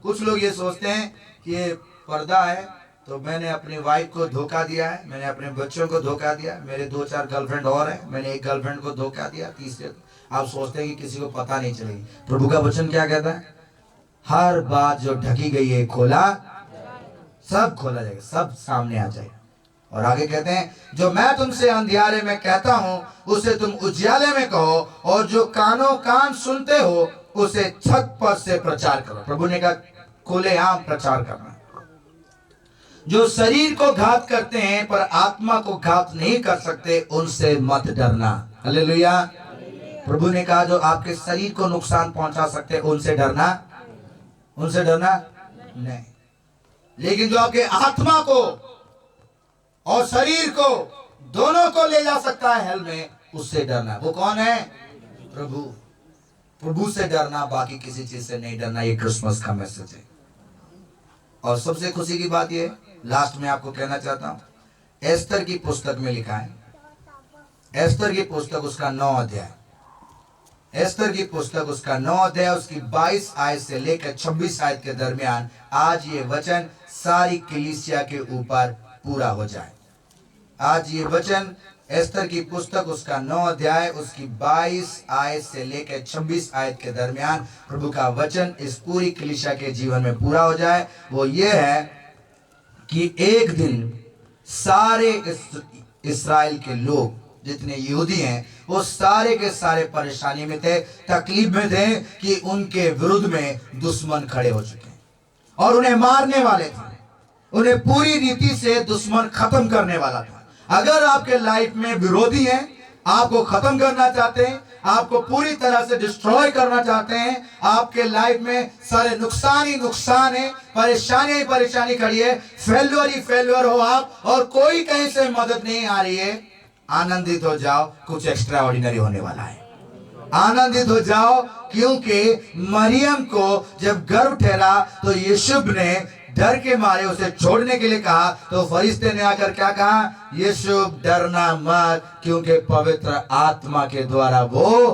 कुछ लोग ये सोचते हैं कि ये पर्दा है तो मैंने अपनी वाइफ को धोखा दिया है, मैंने अपने बच्चों को धोखा दिया, मेरे 2-4 गर्लफ्रेंड और है, मैंने एक गर्लफ्रेंड को धोखा दिया, तीसरे आप सोचते हैं कि किसी को पता नहीं चलेगी। प्रभु का वचन क्या कहता है? हर बात जो ढकी गई है खोला, सब खोला जाएगा, सब सामने आ जाएगा। और आगे कहते हैं जो मैं तुमसे अंधियारे में कहता हूं उसे तुम उजियाले में कहो, और जो कानों कान सुनते हो उसे छत पर से प्रचार करो। प्रभु ने कहा खुलेआम प्रचार करना। जो शरीर को घात करते हैं पर आत्मा को घात नहीं कर सकते, उनसे मत डरना। हालेलुया। प्रभु ने कहा जो आपके शरीर को नुकसान पहुंचा सकते उनसे डरना, उनसे डरना नहीं। लेकिन जो आपके आत्मा को और शरीर को दोनों को ले जा सकता है हेल में, उससे डरना। वो कौन है? प्रभु। प्रभु से डरना, बाकी किसी चीज से नहीं डरना। ये क्रिसमस का मैसेज है। और सबसे खुशी की बात ये लास्ट में आपको कहना चाहता हूं, एस्तर की पुस्तक में लिखा है, एस्तर की पुस्तक उसका 9 अध्याय, एस्तर की पुस्तक उसका 9 अध्याय उसकी 22 आयत से लेकर 26 आयत के दरमियान आज ये वचन सारी कलीसिया के ऊपर पूरा हो जाए। आज ये वचन एस्तर की पुस्तक उसका 9 अध्याय उसकी 22 आयत से लेकर 26 आयत के दरमियान प्रभु का वचन इस पूरी कलीसिया के जीवन में पूरा हो जाए। वो ये है कि एक दिन सारे इस्राएल के लोग जितने यहूदी हैं वो सारे के सारे परेशानी में थे, तकलीफ में थे कि उनके विरुद्ध में दुश्मन खड़े हो चुके हैं और उन्हें मारने वाले थे। उन्हें पूरी रीति से दुश्मन खत्म करने वाला था। अगर आपके लाइफ में विरोधी हैं, आपको खत्म करना चाहते हैं, आपको पूरी तरह से डिस्ट्रॉय करना चाहते हैं, आपके लाइफ में सारे नुकसान ही नुकसान है, परेशानी ही परेशानी खड़ी है, फेल्यूर ही फेल्यूर हो आप, और कोई कहीं से मदद नहीं आ रही है, आनंदित हो जाओ, कुछ एक्स्ट्रा ऑर्डिनरी होने वाला है। आनंदित हो जाओ, क्योंकि मरियम को जब गर्भ ठहरा तो यीशु ने डर के मारे उसे छोड़ने के लिए कहा, तो फरिश्ते ने आकर क्या कहा? यीशु डरना मत, क्योंकि पवित्र आत्मा के द्वारा वो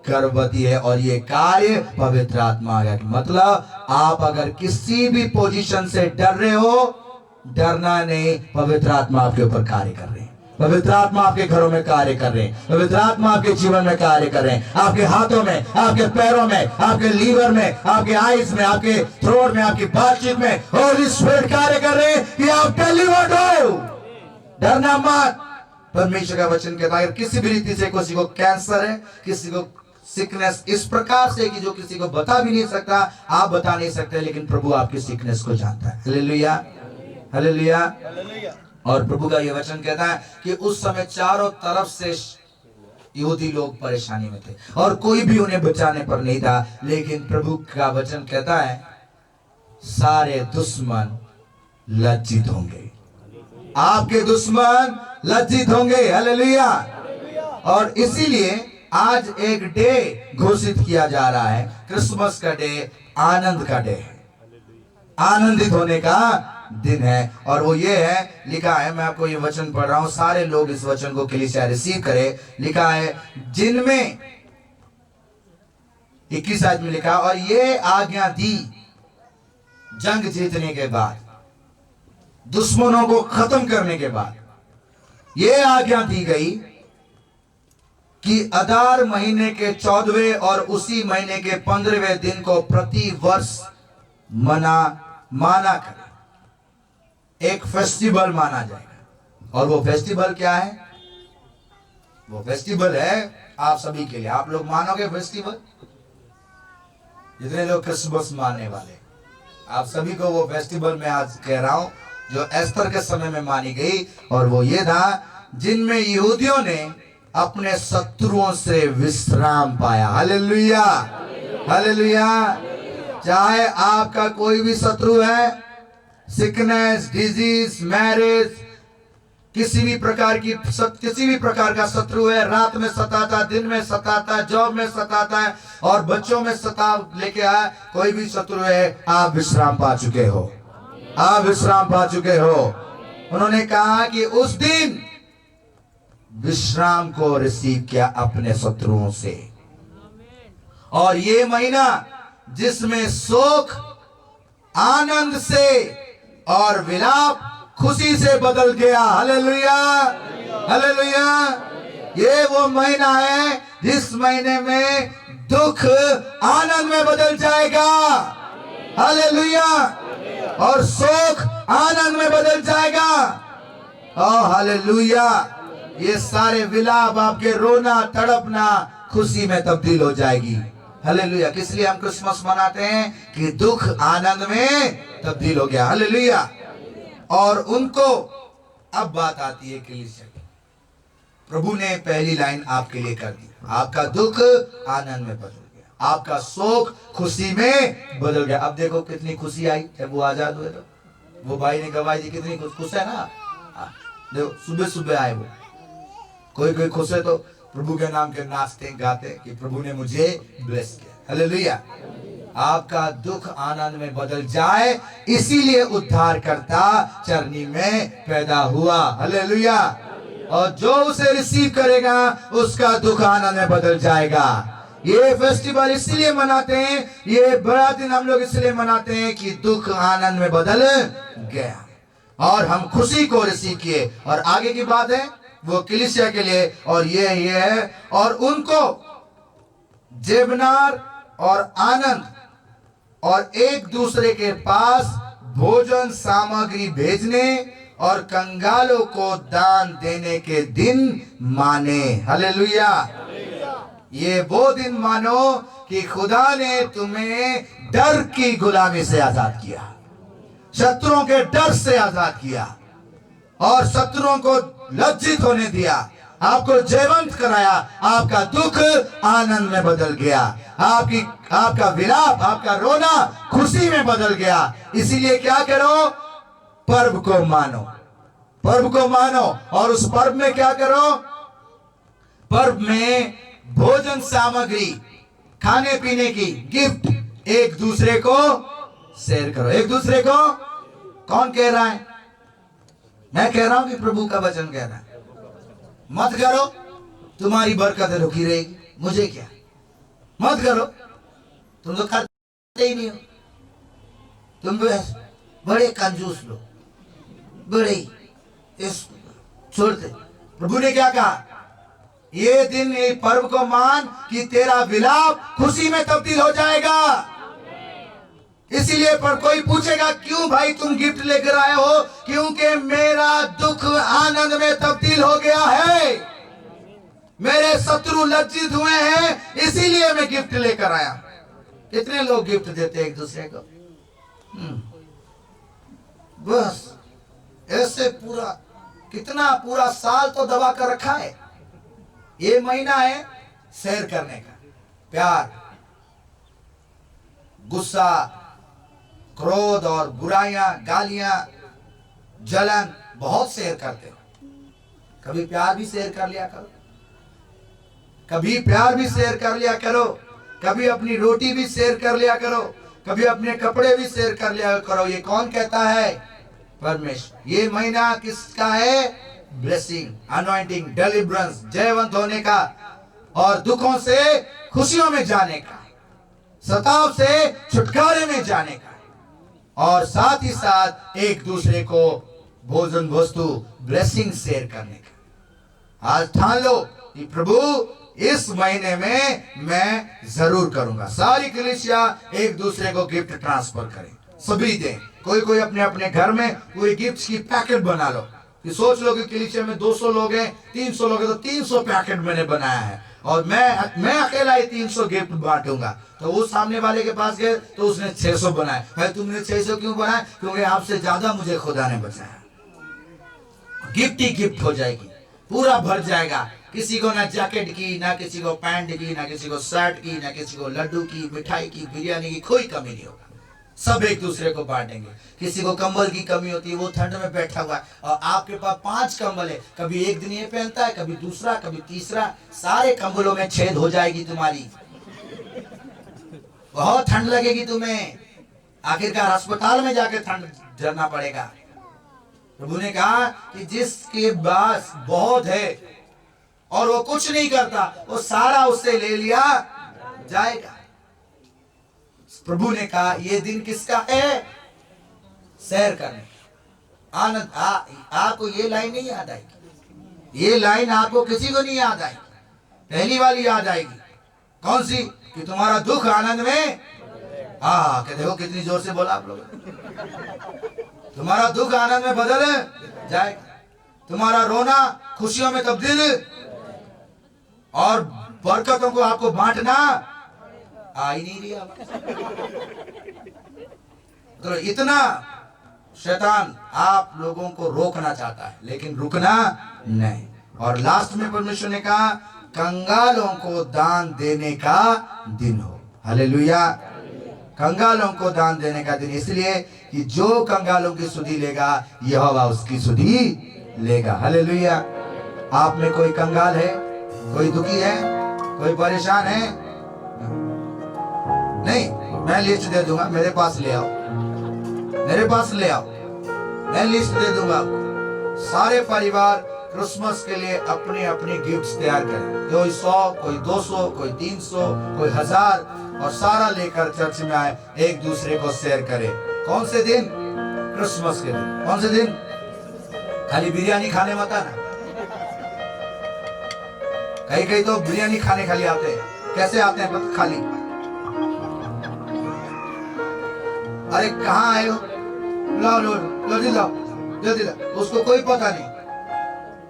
गर्भवती है और ये कार्य पवित्र आत्मा का। मतलब आप अगर किसी भी पोजीशन से डर रहे हो, डरना नहीं, पवित्र आत्मा आपके ऊपर कार्य कर रहे हैं, पवित्र आत्मा आपके घरों में कार्य कर रहे हैं, पवित्र आत्मा आपके जीवन में कार्य कर रहे हैं, आपके हाथों में, आपके पैरों में, आपके लीवर में, आपके आईज में, आपके थ्रोट में, आपकी बातचीत में होली स्पिरिट कार्य कर रहे हैं कि आप डिलीवर्ड हो। डरना मत। परमेश्वर का वचन कहता है किसी भी रीति से किसी को कैंसर है, किसी को सिकनेस इस प्रकार से कि जो किसी को बता भी नहीं सकता, आप बता नहीं सकते, लेकिन प्रभु आपकी सिकनेस को जानता है। Hallelujah, hallelujah. और प्रभु का यह वचन कहता है कि उस समय चारों तरफ से यहूदी लोग परेशानी में थे और कोई भी उन्हें बचाने पर नहीं था, लेकिन प्रभु का वचन कहता है सारे दुश्मन लज्जित होंगे, आपके दुश्मन लज्जित होंगे। हालेलुया। और इसीलिए आज एक डे घोषित किया जा रहा है, क्रिसमस का डे, आनंद का डे, आनंदित होने का दिन है। और वो ये है, लिखा है, मैं आपको ये वचन पढ़ रहा हूं, सारे लोग इस वचन को कलीसिया रिसीव करें। लिखा है जिनमें 21 आयत में लिखा, और ये आज्ञा दी जंग जीतने के बाद, दुश्मनों को खत्म करने के बाद, ये आज्ञा दी गई कि अदार महीने के 14वें और उसी महीने के 15वें दिन को प्रति वर्ष माना करें, एक फेस्टिवल माना जाएगा। और वो फेस्टिवल क्या है? वो फेस्टिवल है आप सभी के लिए। आप लोग मानोगे फेस्टिवल? जितने लोग क्रिसमस मानने वाले, आप सभी को वो फेस्टिवल मैं आज कह रहा हूं जो एस्तर के समय में मानी गई, और वो ये था जिनमें यहूदियों ने अपने शत्रुओं से विश्राम पाया। Hallelujah, hallelujah. चाहे आपका कोई भी शत्रु है, सिकनेस, डिजीज, मैरिज, किसी भी प्रकार का शत्रु है, रात में सताता, दिन में सताता, जॉब में सताता है और बच्चों में सताव लेके आया, कोई भी शत्रु है, आप विश्राम पा चुके हो, आप विश्राम पा चुके हो। उन्होंने कहा कि उस दिन विश्राम को रिसीव किया अपने शत्रुओं से। और ये महीना जिसमें शोक आनंद से और विलाप खुशी से बदल गया। Hallelujah, hallelujah. ये वो महीना है जिस महीने में दुख आनंद में बदल जाएगा। हालेलुया। और शोक आनंद में बदल जाएगा। ओ हालेलुया। ये सारे विलाप, आपके रोना तड़पना खुशी में तब्दील हो जाएगी। हालेलुया। किस लिए हम क्रिसमस मनाते हैं? कि दुख आनंद में तब्दील हो गया। हालेलुया। और उनको, अब बात आती है कलीसिया की। प्रभु ने पहली लाइन आपके लिए कर दी, आपका दुख आनंद में बदल गया, आपका शोक खुशी में बदल गया। अब देखो कितनी खुशी आई जब वो आजाद हुए। तो वो भाई ने गवाही दी, कितनी खुश है ना। देखो सुबह सुबह आए वो, कोई खुश है तो प्रभु के नाम के नाचते गाते कि प्रभु ने मुझे ब्लेस किया। हालेलुया। आपका दुख आनंद में बदल जाए, इसीलिए उद्धार करता चरनी में पैदा हुआ। हालेलुया। और जो उसे रिसीव करेगा उसका दुख आनंद में बदल जाएगा। ये फेस्टिवल इसलिए मनाते हैं, ये बड़ा दिन हम लोग इसलिए मनाते हैं कि दुख आनंद में बदल गया और हम खुशी को रिसीव किए। और आगे की बात है वो कलीसिया के लिए, और ये है, और उनको जेबनार और आनंद और एक दूसरे के पास भोजन सामग्री भेजने और कंगालों को दान देने के दिन माने। हालेलुया। ये वो दिन मानो कि खुदा ने तुम्हें डर की गुलामी से आजाद किया, शत्रुओं के डर से आजाद किया और शत्रुओं को लज्जित होने दिया, आपको जयवंत कराया। आपका दुख आनंद में बदल गया, आपका विलाप, आपका रोना खुशी में बदल गया। इसीलिए क्या करो? पर्व को मानो, पर्व को मानो। और उस पर्व में क्या करो? पर्व में भोजन सामग्री, खाने पीने की गिफ्ट एक दूसरे को शेयर करो। एक दूसरे को, कौन कह रहा है? मैं कह रहा हूं कि प्रभु का वचन कह रहा है। मत करो, तुम्हारी बरकत रुकी रहेगी, मुझे क्या। मत करो, तुम तो करते ही नहीं हो, तुम बड़े कंजूस लोग, बड़े इस छोड़ते। प्रभु ने क्या कहा? ये दिन, ये पर्व को मान कि तेरा विलाप खुशी में तब्दील हो जाएगा। इसीलिए पर कोई पूछेगा क्यों भाई तुम गिफ्ट लेकर आए हो? क्योंकि मेरा दुख आनंद में तब्दील हो गया है, मेरे शत्रु लज्जित हुए हैं, इसीलिए मैं गिफ्ट लेकर आया। कितने लोग गिफ्ट देते हैं एक दूसरे को? बस ऐसे पूरा साल तो दबा कर रखा है। ये महीना है शेयर करने का। प्यार, गुस्सा, क्रोध और बुराइयां, गालियां, जलन बहुत शेयर करते हो। कभी प्यार भी शेयर कर लिया करो, कभी प्यार भी शेयर कर लिया करो, कभी अपनी रोटी भी शेयर कर लिया करो, कभी अपने कपड़े भी शेयर कर लिया करो। ये कौन कहता है? परमेश्वर। ये महीना किसका है? ब्लेसिंग, अनॉइंटिंग, डिलीवरेंस, जयवंत होने का और दुखों से खुशियों में जाने का, सताव से छुटकारे में जाने का, और साथ ही साथ एक दूसरे को भोजन वस्तु ब्लेसिंग शेयर करने का। आज ठान लो कि प्रभु इस महीने में मैं जरूर करूंगा। सारी कलीसिया एक दूसरे को गिफ्ट ट्रांसफर करें, सभी दें। कोई अपने अपने घर में पूरी गिफ्ट की पैकेट बना लो। कि सोच लो कि कलीसिया में 200 लोग हैं, 300 लोग हैं, तो 300 पैकेट मैंने बनाया है और मैं अकेला ही 300 गिफ्ट बांटूंगा। तो वो सामने वाले के पास गए तो उसने 600 बनाए। भाई तुमने 600 क्यों बनाए? क्योंकि आपसे ज्यादा मुझे खुदा ने बचाया। गिफ्ट ही गिफ्ट हो जाएगी, पूरा भर जाएगा। किसी को ना जैकेट की, ना किसी को पैंट की, ना किसी को शर्ट की, ना किसी को लड्डू की, मिठाई की, बिरयानी की, कोई कमी नहीं होगा। सब एक दूसरे को बांटेंगे। किसी को कंबल की कमी होती है, वो ठंड में बैठा हुआ है और आपके पास 5 कंबल है, कभी एक दिन ये पहनता है, कभी दूसरा, कभी तीसरा, सारे कंबलों में छेद हो जाएगी तुम्हारी, बहुत ठंड लगेगी तुम्हें, आखिरकार अस्पताल में जाके ठंड झरना पड़ेगा। प्रभु ने कहा कि जिसके पास बहुत है और वो कुछ नहीं करता, वो सारा उससे ले लिया जाएगा। प्रभु ने कहा ये दिन किसका है? सैर करने। आनंद आपको ये लाइन नहीं याद आएगी, ये लाइन आपको किसी को नहीं याद आएगी। पहली वाली याद आएगी, कौन सी? कि तुम्हारा दुख आनंद में, हाँ कहते हो, कितनी जोर से बोला आप लोग। तुम्हारा दुख आनंद में बदल जाएगा, तुम्हारा रोना खुशियों में तब्दील, और बरकतों को आपको बांटना आ ही नहीं रहा। तो इतना शैतान आप लोगों को रोकना चाहता है, लेकिन रुकना नहीं। और लास्ट में परमेश्वर ने कहा कंगालों को दान देने का दिन हो। हालेलुया। कंगालों को दान देने का दिन, इसलिए कि जो कंगालों की सुधि लेगा यहोवा उसकी सुधि लेगा। हालेलुया। आप में कोई कंगाल है, कोई दुखी है, कोई परेशान है? नहीं, मैं लिस्ट दे दूंगा, मेरे पास ले आओ, मेरे पास ले आओ, मैं लिस्ट दे दूंगा आपको। सारे परिवार क्रिसमस के लिए अपनी अपनी गिफ्ट्स तैयार करें, कोई 100, कोई 200, कोई 300, कोई 1000, और सारा लेकर चर्च में आए, एक दूसरे को शेयर करें। कौन से दिन? क्रिसमस के दिन। कौन से दिन? खाली बिरयानी खाने मत आना। कहीं कहीं तो बिरयानी खाने खाली आते हैं। कैसे आते हैं पता? खाली, अरे कहाँ आए हो, लाओ लो, जल्दी लाओ, जल्दी लाओ, उसको कोई पता नहीं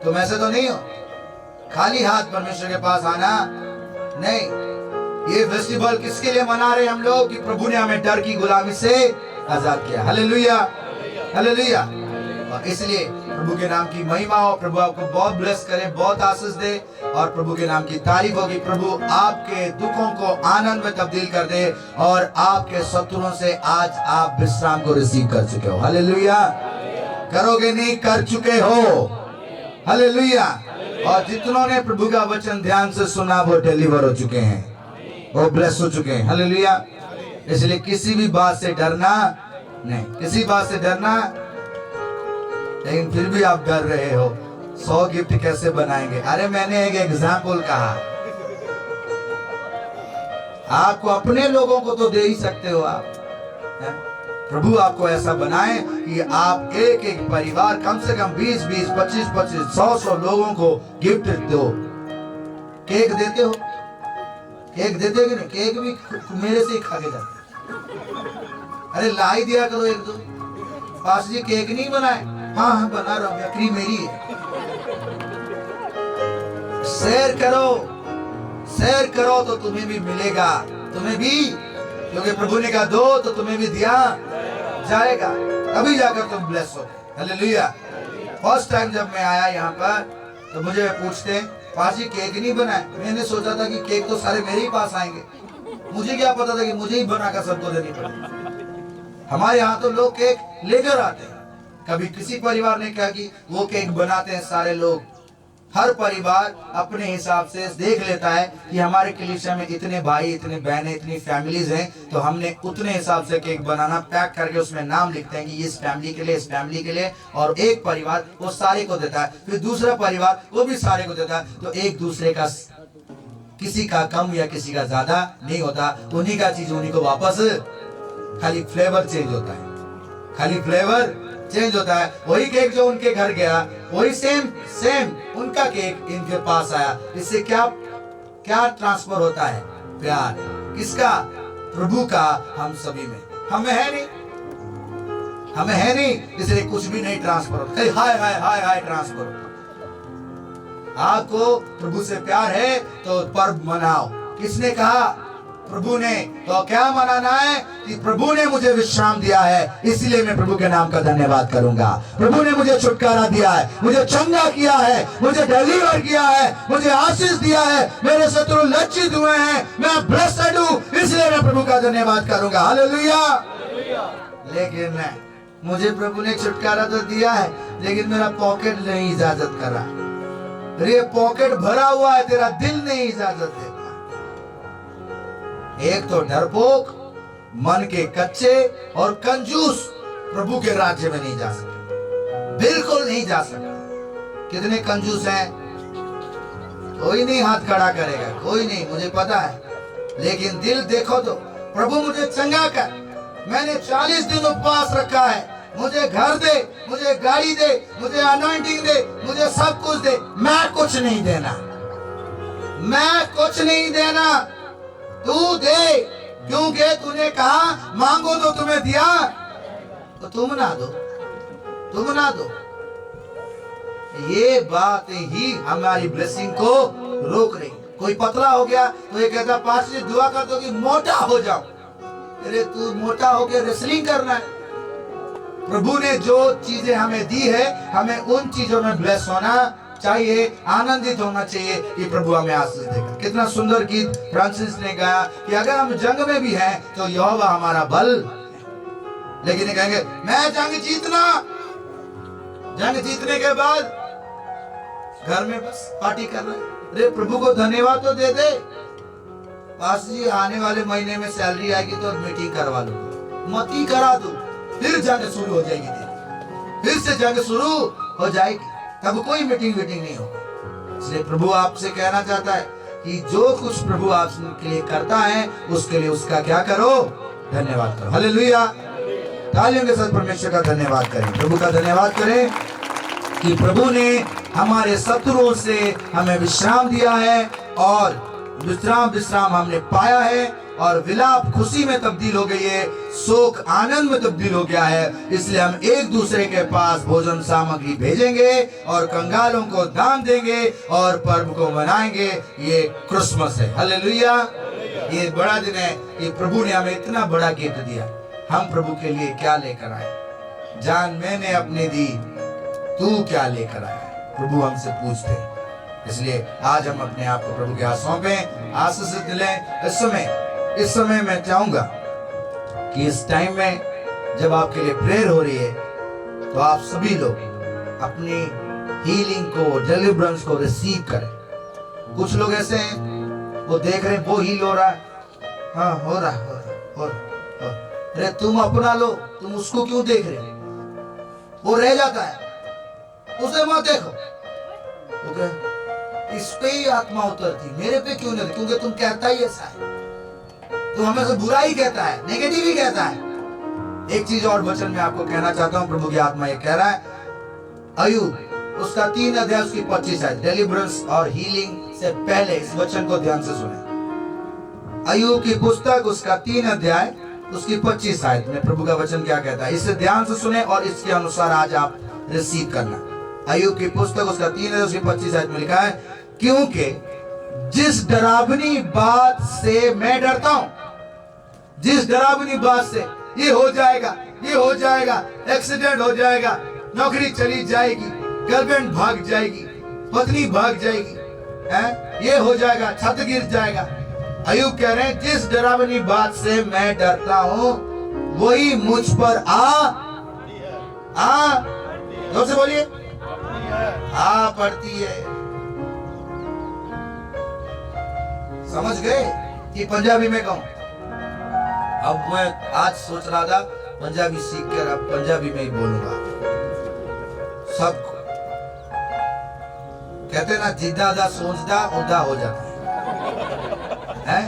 तुम ऐसे तो नहीं हो। खाली हाथ परमेश्वर के पास आना नहीं। ये फेस्टिवल किसके लिए मना रहे हम लोग? कि प्रभु ने हमें डर की गुलामी से आजाद किया। Hallelujah, hallelujah. और इसलिए प्रभु के नाम की महिमा हो। प्रभु आपको बहुत ब्लेस करे, बहुत आशीष दे, और प्रभु के नाम की तारीफ होगी। प्रभु आपके दुखों को आनंद में तब्दील कर दे, और आपके शत्रुओं से आज आप विश्राम को रिसीव कर चुके हो। हालेलुया। करोगे नहीं, कर चुके हो। हालेलुया। और जितनों ने प्रभु का वचन ध्यान से सुना वो डिलीवर हो चुके हैं, वो ब्लेस हो चुके हैं। हालेलुया। इसलिए किसी भी बात से डरना नहीं, किसी बात से डरना। लेकिन फिर भी आप डर रहे हो, 100 गिफ्ट कैसे बनाएंगे? अरे मैंने एक एग्जाम्पल कहा, आपको अपने लोगों को तो दे ही सकते हो आप। प्रभु आपको ऐसा बनाए कि आप एक एक परिवार कम से कम 20-20, 25-25, 100-100 लोगों को गिफ्ट दो। केक देते हो? केक देते हो कि नहीं? केक भी मेरे से ही खा के जाते। अरे ला ही दिया करो एक दो। पास जी केक नहीं बनाए? हाँ हाँ बना रहा हूँ, बेकरी मेरी है। शेयर करो, शेयर करो तो तुम्हें भी मिलेगा, तुम्हें भी, क्योंकि प्रभु ने कहा दो तो तुम्हें भी दिया जाएगा, तभी जाकर तुम ब्लेस हो। हालेलुया। फर्स्ट टाइम जब मैं आया यहाँ पर तो मुझे पूछते पाजी केक नहीं बनाए। मैंने सोचा था कि केक तो सारे मेरे ही पास आएंगे, मुझे क्या पता था कि मुझे ही बनाकर सबको देनी पड़ेगी। हमारे यहाँ तो लोग केक लेकर आते हैं। कभी किसी परिवार ने कहा कि वो केक बनाते हैं सारे लोग। हर परिवार अपने हिसाब से देख लेता है कि हमारे कलीसिया में इतने भाई, इतने बहनें, इतनी फैमिलीज हैं, तो हमने उतने हिसाब से केक बनाना, पैक करके उसमें नाम लिखते हैं कि इस फैमिली के लिए, इस फैमिली के लिए, और एक परिवार वो सारे को देता है, फिर दूसरा परिवार वो भी सारे को देता है। तो एक दूसरे का, किसी का कम या किसी का ज्यादा नहीं होता, उन्हीं का चीज उन्हीं को वापस, खाली फ्लेवर चेंज होता है, खाली फ्लेवर चेंज होता है। वही केक जो उनके घर गया, वही सेम उनका केक इनके पास आया। इससे क्या क्या ट्रांसफर होता है? प्यार। किसका? प्रभु का हम सभी में। हमें है नहीं, हमें है नहीं, इसलिए कुछ भी नहीं ट्रांसफर होता। हाय हाय हाय हाय ट्रांसफर। आपको प्रभु से प्यार है तो पर्व मनाओ। किसने कहा? प्रभु ने तो क्या मनाना है कि प्रभु ने मुझे विश्राम दिया है, इसलिए मैं प्रभु के नाम का धन्यवाद करूंगा। प्रभु ने मुझे छुटकारा दिया है, मुझे चंगा किया है, मुझे डिलीवर किया है, मुझे आशीष दिया है, मेरे शत्रु लज्जित हुए हैं, मैं ब्लेस्ड हूं, इसलिए मैं प्रभु का धन्यवाद करूंगा। हालेलुया। लेकिन मुझे प्रभु ने छुटकारा तो दिया है, लेकिन मेरा पॉकेट नहीं इजाजत कर रहा। तेरे पॉकेट भरा हुआ है, तेरा दिल नहीं इजाजत देता। एक तो डरपोक, मन के कच्चे और कंजूस प्रभु के राज्य में नहीं जा सकते, बिल्कुल नहीं जा सकते। कितने कंजूस हैं? कोई नहीं हाथ खड़ा करेगा, कोई नहीं, मुझे पता है। लेकिन दिल देखो तो, प्रभु मुझे चंगा कर, मैंने 40 दिन उपवास रखा है, मुझे घर दे, मुझे गाड़ी दे, मुझे अनॉइंटिंग दे, मुझे सब कुछ दे, मैं कुछ नहीं देना, मैं कुछ नहीं देना, तू दे, क्योंकि तूने कहा मांगो तो तुम्हें दिया, तो तुम ना दो, तुम ना दो। ये बात ही हमारी ब्लेसिंग को रोक रही। कोई पतला हो गया तो ये कहता पास्टर जी दुआ कर दो कि मोटा हो जाओ। अरे तू मोटा होकर रेसलिंग करना है। प्रभु ने जो चीजें हमें दी है, हमें उन चीजों में ब्लेस होना चाहिए, आनंदित होना चाहिए कि प्रभु हमें आशीष देगा। कितना सुंदर गीत फ्रांसिस ने गाया कि अगर हम जंग में भी हैं तो यहोवा हमारा बल। लेकिन ये कहेंगे मैं जंग जीतना, जंग जीतने के बाद घर में बस पार्टी कर रहे। अरे प्रभु को धन्यवाद तो दे दे। पास्टर जी आने वाले महीने में सैलरी आएगी तो मीटिंग करवा लो, मत ही करा दो, फिर जंग शुरू हो जाएगी, फिर से जंग शुरू हो जाएगी, तब कोई मीटिंग नहीं होगी। इसलिए प्रभु आपसे कहना चाहता है कि जो कुछ प्रभु आपके लिए करता है उसके लिए उसका क्या करो, धन्यवाद करो। हालेलुया। तालियों के साथ परमेश्वर का धन्यवाद करें, प्रभु का धन्यवाद करें कि प्रभु ने हमारे शत्रुओं से हमें विश्राम दिया है और विश्राम हमने पाया है और विलाप खुशी में तब्दील हो गई है, शोक आनंद में तब्दील हो गया है। इसलिए हम एक दूसरे के पास भोजन सामग्री भेजेंगे और कंगालों को दान देंगे और पर्व को मनाएंगे। ये क्रिसमस है। हालेलुया। ये बड़ा दिन है कि प्रभु ने हमें इतना बड़ा गिफ्ट दिया। हम प्रभु के लिए क्या लेकर आए? जान मैंने अपनी दी, तू क्या लेकर आया? प्रभु हमसे पूछते हैं। इसलिए आज हम अपने आप को प्रभु के हाथ सौंपें, आशीष दिलें। इस समय मैं चाहूंगा कि इस टाइम में जब आपके लिए प्रेयर हो रही है तो आप सभी लोग अपनी हीलिंग को, डिलीवरेंस को रिसीव करें। कुछ लोग ऐसे हैं वो देख रहे हैं वो हील हो रहा है, हाँ हो रहा। अरे तुम अपना लो, तुम उसको क्यों देख रहे हो? वो रह जाता है, उसे मत देखो। ओके, इस पे ही आत्मा उतरती, मेरे पे क्यों नहीं? क्योंकि तुम कहता ही ऐसा है, तुम हमेशा बुरा ही कहता है, नेगेटिव ही कहता है। एक चीज और वचन में आपको कहना चाहता हूं, प्रभु की आत्मा ये कह रहा है, अय्यूब उसका 3 अध्याय उसकी 25 है। डिलीवरेंस और हीलिंग से पहले इस वचन को ध्यान से सुने। अय्यूब की पुस्तक उसका 3 अध्याय उसकी 25 आयत में प्रभु का वचन क्या कहता है, इसे ध्यान से सुने और इसके अनुसार आज आप रिसीव करना। अय्यूब की पुस्तक उसका 3 अध्याय उसकी 25 आयत में लिखा है, क्योंकि जिस डरावनी बात से मैं डरता हूं, जिस डरावनी बात से ये हो जाएगा, ये हो जाएगा, एक्सीडेंट हो जाएगा, नौकरी चली जाएगी, गर्लफ्रेंड भाग जाएगी, पत्नी भाग जाएगी, ये हो जाएगा, छत गिर जाएगा। अय्यूब कह रहे हैं जिस डरावनी बात से मैं डरता हूं वही मुझ पर जोर से बोलिए, पड़ती है। समझ गए कि पंजाबी में कहूं? अब मैं आज सोच रहा था पंजाबी सीख कर अब पंजाबी में ही बोलूंगा। सब कहते ना जिद्दा दा सोचदा उदा हो जाता है?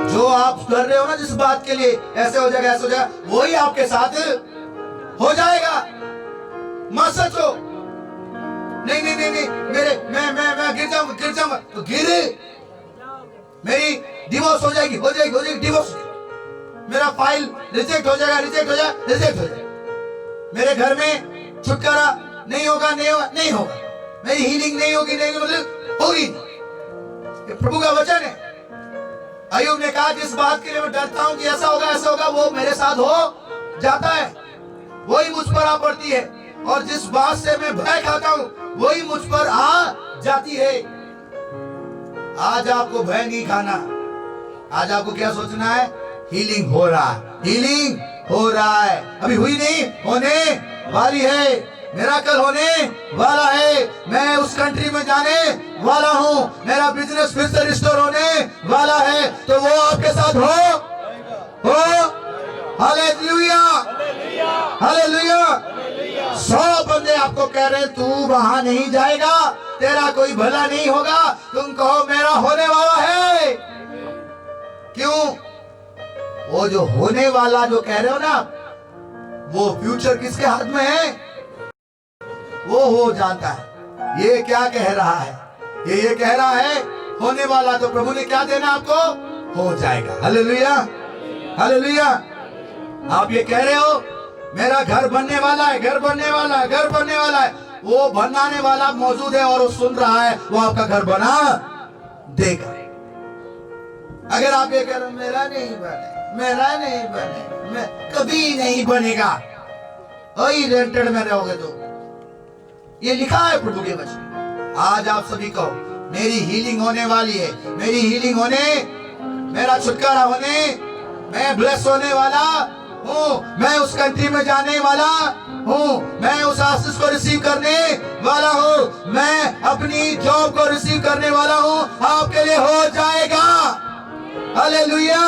जो आप कर रहे हो ना जिस बात के लिए, ऐसे हो जाएगा, ऐसे हो जाएगा, वही आपके साथ हो जाएगा। मत सोचो नहीं नहीं नहीं नहीं मेरे मैं गिर जाऊंगा तो गिरे, मेरी डिवोर्स हो जाएगी डिवोर्स, मेरा फाइल रिजेक्ट हो जाएगा, मेरे घर में छुटकारा नहीं होगा, मेरी हीलिंग नहीं होगी, मतलब होगी। ये प्रभु का वचन है। अय्यूब ने कहा जिस बात के लिए मैं डरता हूं कि ऐसा होगा वो मेरे साथ हो जाता है, वही मुझ पर आ पड़ती है, और जिस बात से मैं भय खाता हूं वही मुझ पर आ जाती है। आज आपको भय नहीं खाना, आज आपको क्या सोचना है? हीलिंग हो रहा है, हीलिंग हो रहा है, अभी हुई नहीं, होने वाली है, मिरेकल होने वाला है, मैं उस कंट्री में जाने वाला हूं, मेरा बिजनेस फिर से रिस्टोर होने वाला है, तो वो आपके साथ हो। Hallelujah, hallelujah. 100 बंदे आपको कह रहे हैं तू वहां नहीं जाएगा, तेरा कोई भला नहीं होगा, तुम कहो मेरा होने वाला है। क्यों? वो जो होने वाला जो कह रहे हो ना, वो फ्यूचर किसके हाथ में है? वो जानता है ये क्या कह रहा है, ये कह रहा है होने वाला, तो प्रभु ने क्या देना आपको? हो जाएगा। Hallelujah, hallelujah. आप ये कह रहे हो मेरा घर बनने वाला है, घर बनने वाला है, घर बनने वाला है, वो बनाने वाला मौजूद है और वो सुन रहा है, वो आपका घर बना देगा। अगर आप ये कह रहे हो मेरा नहीं बने, मेरा नहीं बने, मैं कभी नहीं बनेगा, वही रेंटेड में रहोगे, तो ये लिखा है प्रभु के वचन। आज आप सभी को मेरी हीलिंग होने वाली है, मेरी हीलिंग होने, मेरा छुटकारा होने, मैं ब्लेस होने वाला हूँ, मैं उस कंट्री में जाने वाला हूँ, मैं उस आशीष को रिसीव करने वाला हूँ, मैं अपनी जॉब को रिसीव करने वाला हूँ, आपके लिए हो जाएगा। हालेलुया।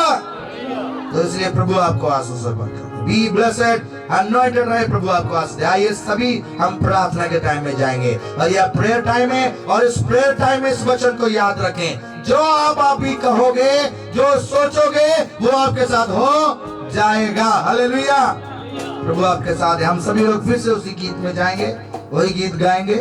तो इसलिए प्रभु आपको आशीष बरकत, बी ब्लेसेड, अनॉइंटेड रहे, प्रभु आपको आशीष दे। आइए सभी हम प्रार्थना के टाइम में जाएंगे, और यह प्रेयर टाइम है, और इस प्रेयर टाइम में इस वचन को याद रखें, जो आप भी कहोगे, जो सोचोगे, वो आपके साथ हो जाएगा। हालेलुया। प्रभु आपके साथ है। हम सभी लोग फिर से उसी गीत में जाएंगे, वही गीत गाएंगे।